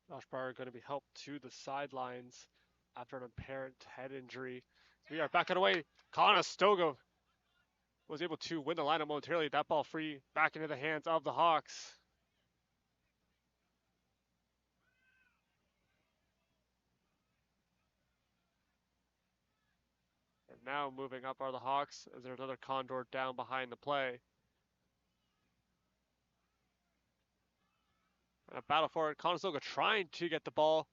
Josh Breyer going to be helped to the sidelines after an apparent head injury. We are backing away. Conestoga was able to win the lineup momentarily. That ball free back into the hands of the Hawks. And now moving up are the Hawks as there's another Condor down behind the play. And a battle for it. Conestoga trying to get the ball.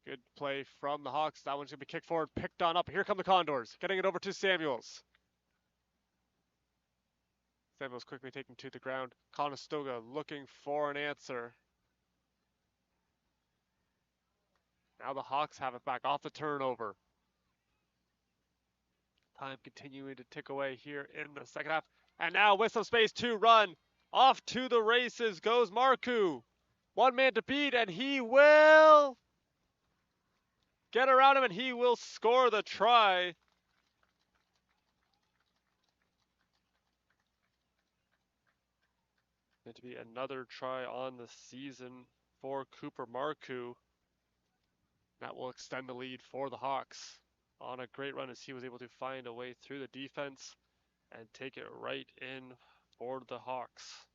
Good play from the Hawks. That one's going to be kicked forward, picked on up. Here come the Condors, getting it over to Samuels. Samuels quickly taken to the ground. Conestoga looking for an answer. Now the Hawks have it back off the turnover. Time continuing to tick away here in the second half. And now with some space to run, off to the races goes Marku. One man to beat, and he will get around him, and he will score the try. Going to be another try on the season for Cooper Marku. That will extend the lead for the Hawks on a great run as he was able to find a way through the defense and take it right in for the Hawks.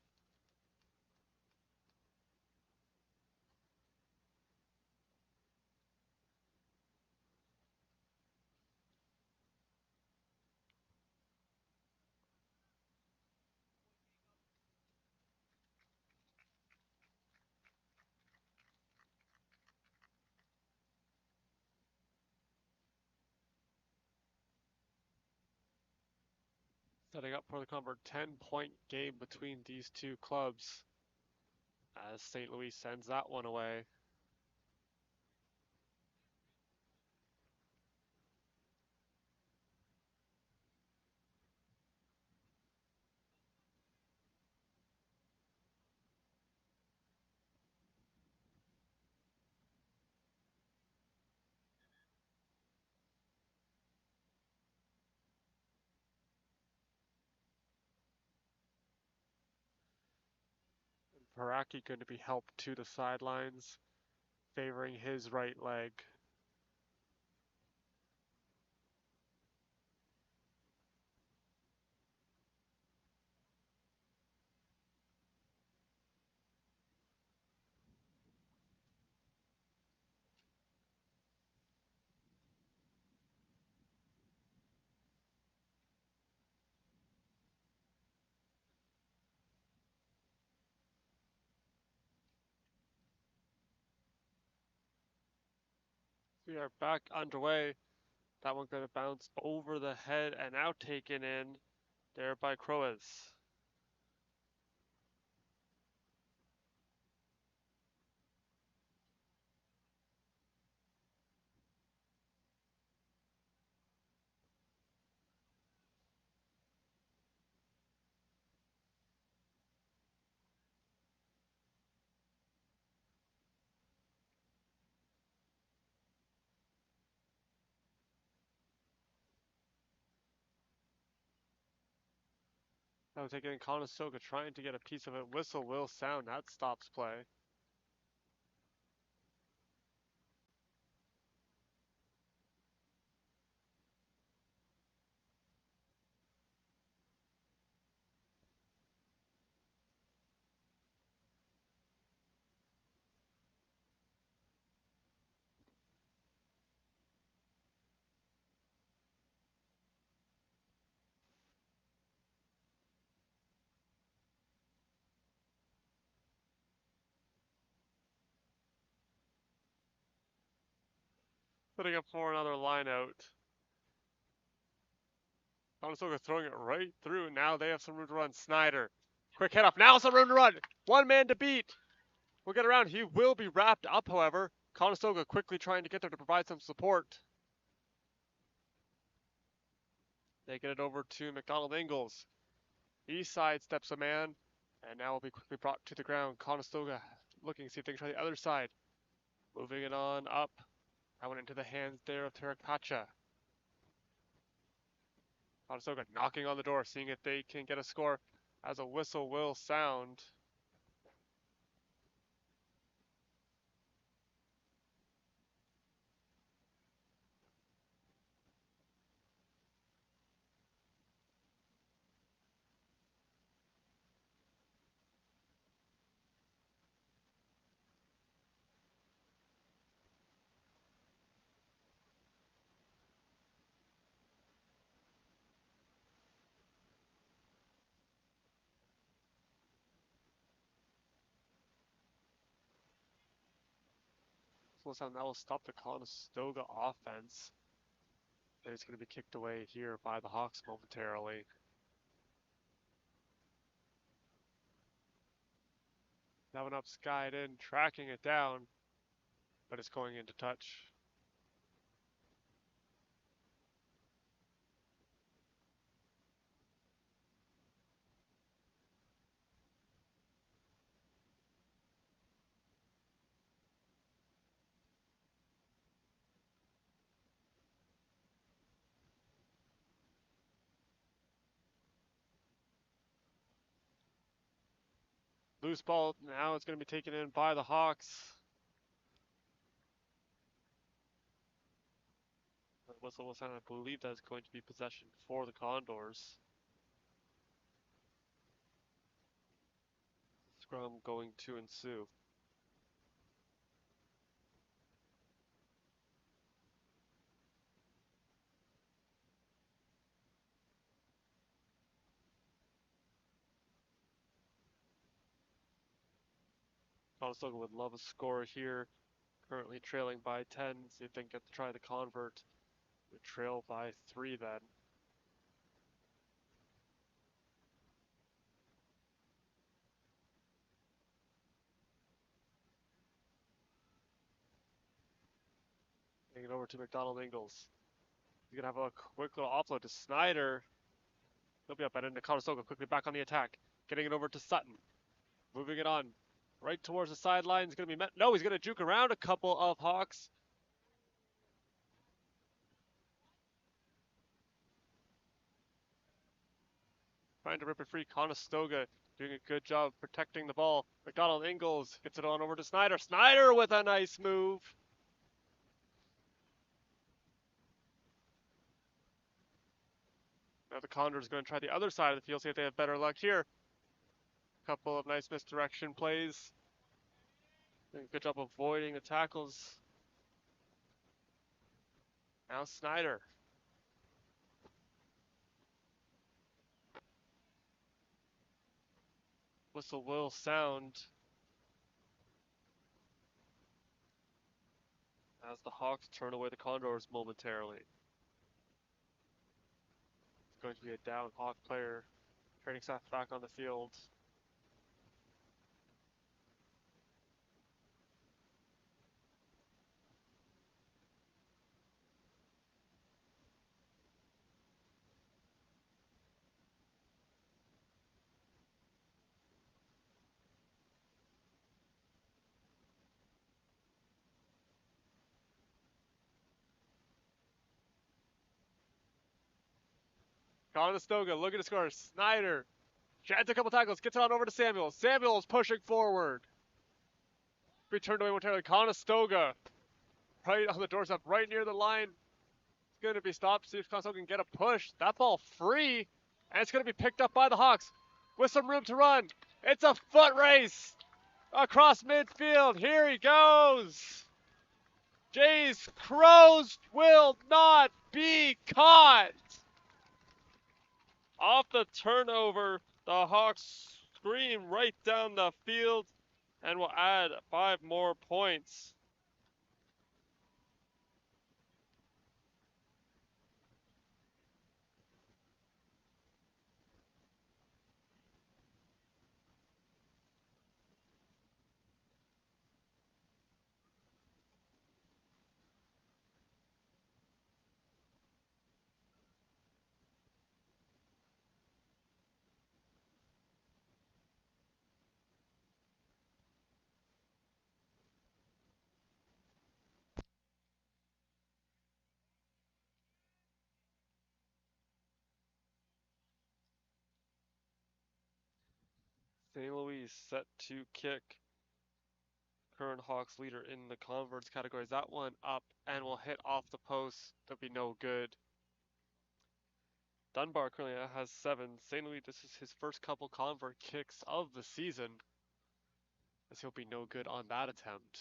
Setting up for the Humber 10-point game between these two clubs as St. Louis sends that one away. Haraki going to be helped to the sidelines, favoring his right leg. We are back underway. That one going to bounce over the head and now taken in there by Croas. Now taking in Conestoga, trying to get a piece of it. Whistle will sound. That stops play. Putting up for another line out. Conestoga throwing it right through. Now they have some room to run. Snyder. Quick head off. Now some room to run. One man to beat. We'll get around. He will be wrapped up, however. Conestoga quickly trying to get there to provide some support. They get it over to McDonald Ingles. He sidesteps a man, and now will be quickly brought to the ground. Conestoga looking to see if they can try the other side. Moving it on up. That went into the hands there of Terakacha. Conestoga knocking on the door, seeing if they can get a score as a whistle will sound. That will stop the Conestoga offense. It's going to be kicked away here by the Hawks momentarily. That one up, skied in, tracking it down, but it's going into touch. Loose ball, now it's going to be taken in by the Hawks. The whistle will sound, I believe that's going to be possession for the Condors. Scrum going to ensue. Conestoga would love a score here. Currently trailing by 10. See if they can get to try the convert. We trail by 3 then. Getting it over to McDonald Ingles. He's going to have a quick little offload to Snyder. He'll be up and into Conestoga. Quickly back on the attack. Getting it over to Sutton. Moving it on. Right towards the sideline. He's going to be met. No, he's going to juke around a couple of Hawks. Trying to rip it free. Conestoga doing a good job protecting the ball. McDonald Ingalls gets it on over to Snyder. Snyder with a nice move. Now the Condors going to try the other side of the field, see if they have better luck here. Couple of nice misdirection plays. Doing a good job avoiding the tackles. Now Snyder. Whistle will sound as the Hawks turn away the Condors momentarily. It's going to be a down Hawk player. Training staff back on the field. Conestoga looking to score. Snyder sheds a couple tackles, gets it on over to Samuels. Samuels pushing forward. Be turned away momentarily. Conestoga right on the doorstep, right near the line. It's going to be stopped. See if Conestoga can get a push. That ball free, and it's going to be picked up by the Hawks with some room to run. It's a foot race across midfield. Here he goes. Jays Crows will not be caught. Off the turnover, the Hawks scream right down the field and will add 5 more points. St. Louis set to kick. Current Hawks leader in the converts categories. That one up and will hit off the post. That'll be no good. Dunbar currently has 7. St. Louis, this is his first couple convert kicks of the season, as he'll be no good on that attempt.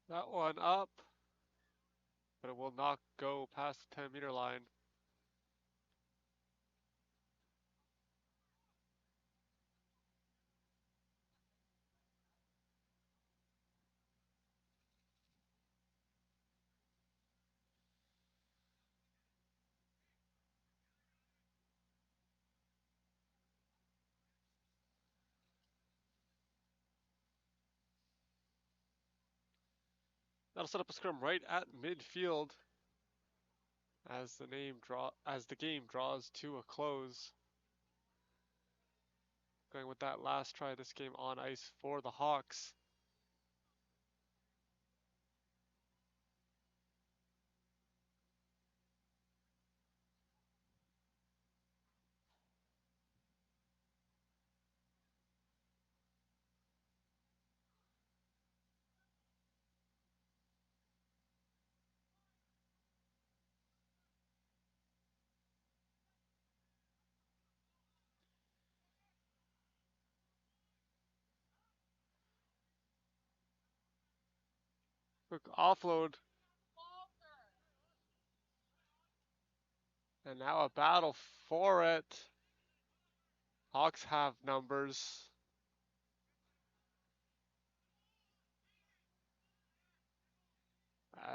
That one up, but it will not go past the 10-meter line. That'll set up a scrum right at midfield as the game draws to a close. Going with that last try of this game on ice for the Hawks. Quick offload. And now a battle for it. Hawks have numbers.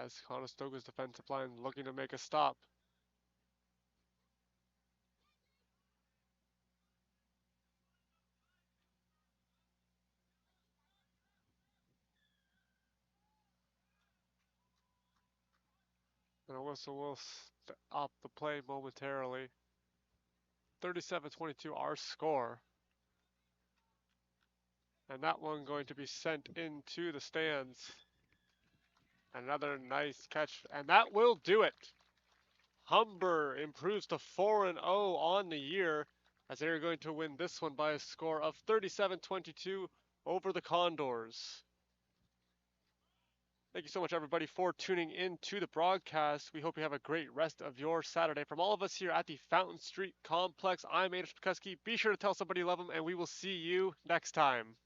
As Conestoga's defensive line looking to make a stop. And a whistle will up the play momentarily. 37-22 our score. And that one going to be sent into the stands. Another nice catch, and that will do it. Humber improves to 4-0 on the year as they are going to win this one by a score of 37-22 over the Condors. Thank you so much, everybody, for tuning in to the broadcast. We hope you have a great rest of your Saturday. From all of us here at the Fountain Street Complex, I'm Aiden Shpikuski. Be sure to tell somebody you love them, and we will see you next time.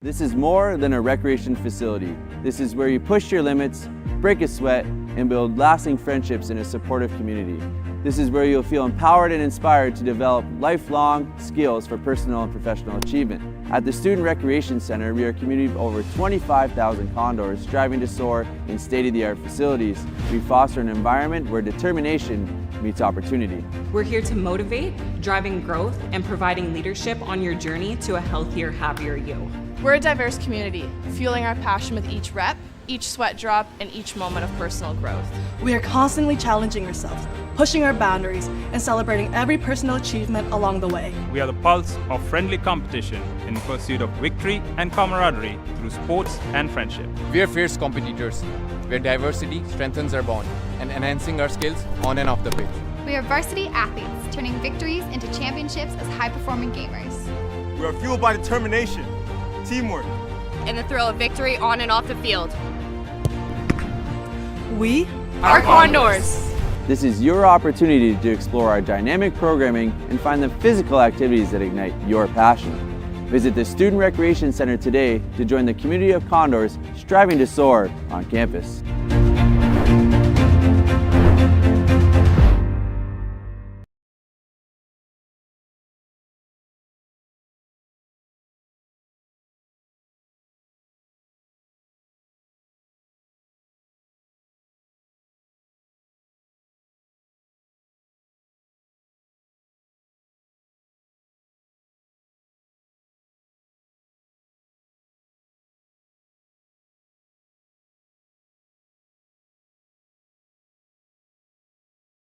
This is more than a recreation facility. This is where you push your limits, break a sweat, and build lasting friendships in a supportive community. This is where you'll feel empowered and inspired to develop lifelong skills for personal and professional achievement. At the Student Recreation Center, we are a community of over 25,000 Condors striving to soar in state-of-the-art facilities. We foster an environment where determination meets opportunity. We're here to motivate, driving growth, and providing leadership on your journey to a healthier, happier you. We're a diverse community, fueling our passion with each rep, each sweat drop, and each moment of personal growth. We are constantly challenging ourselves, pushing our boundaries, and celebrating every personal achievement along the way. We are the pulse of friendly competition in pursuit of victory and camaraderie through sports and friendship. We are fierce competitors, where diversity strengthens our bond and enhancing our skills on and off the pitch. We are varsity athletes, turning victories into championships as high-performing gamers. We are fueled by determination, teamwork, and the thrill of victory on and off the field. We are Condors. This is your opportunity to explore our dynamic programming and find the physical activities that ignite your passion. Visit the Student Recreation Center today to join the community of Condors striving to soar on campus.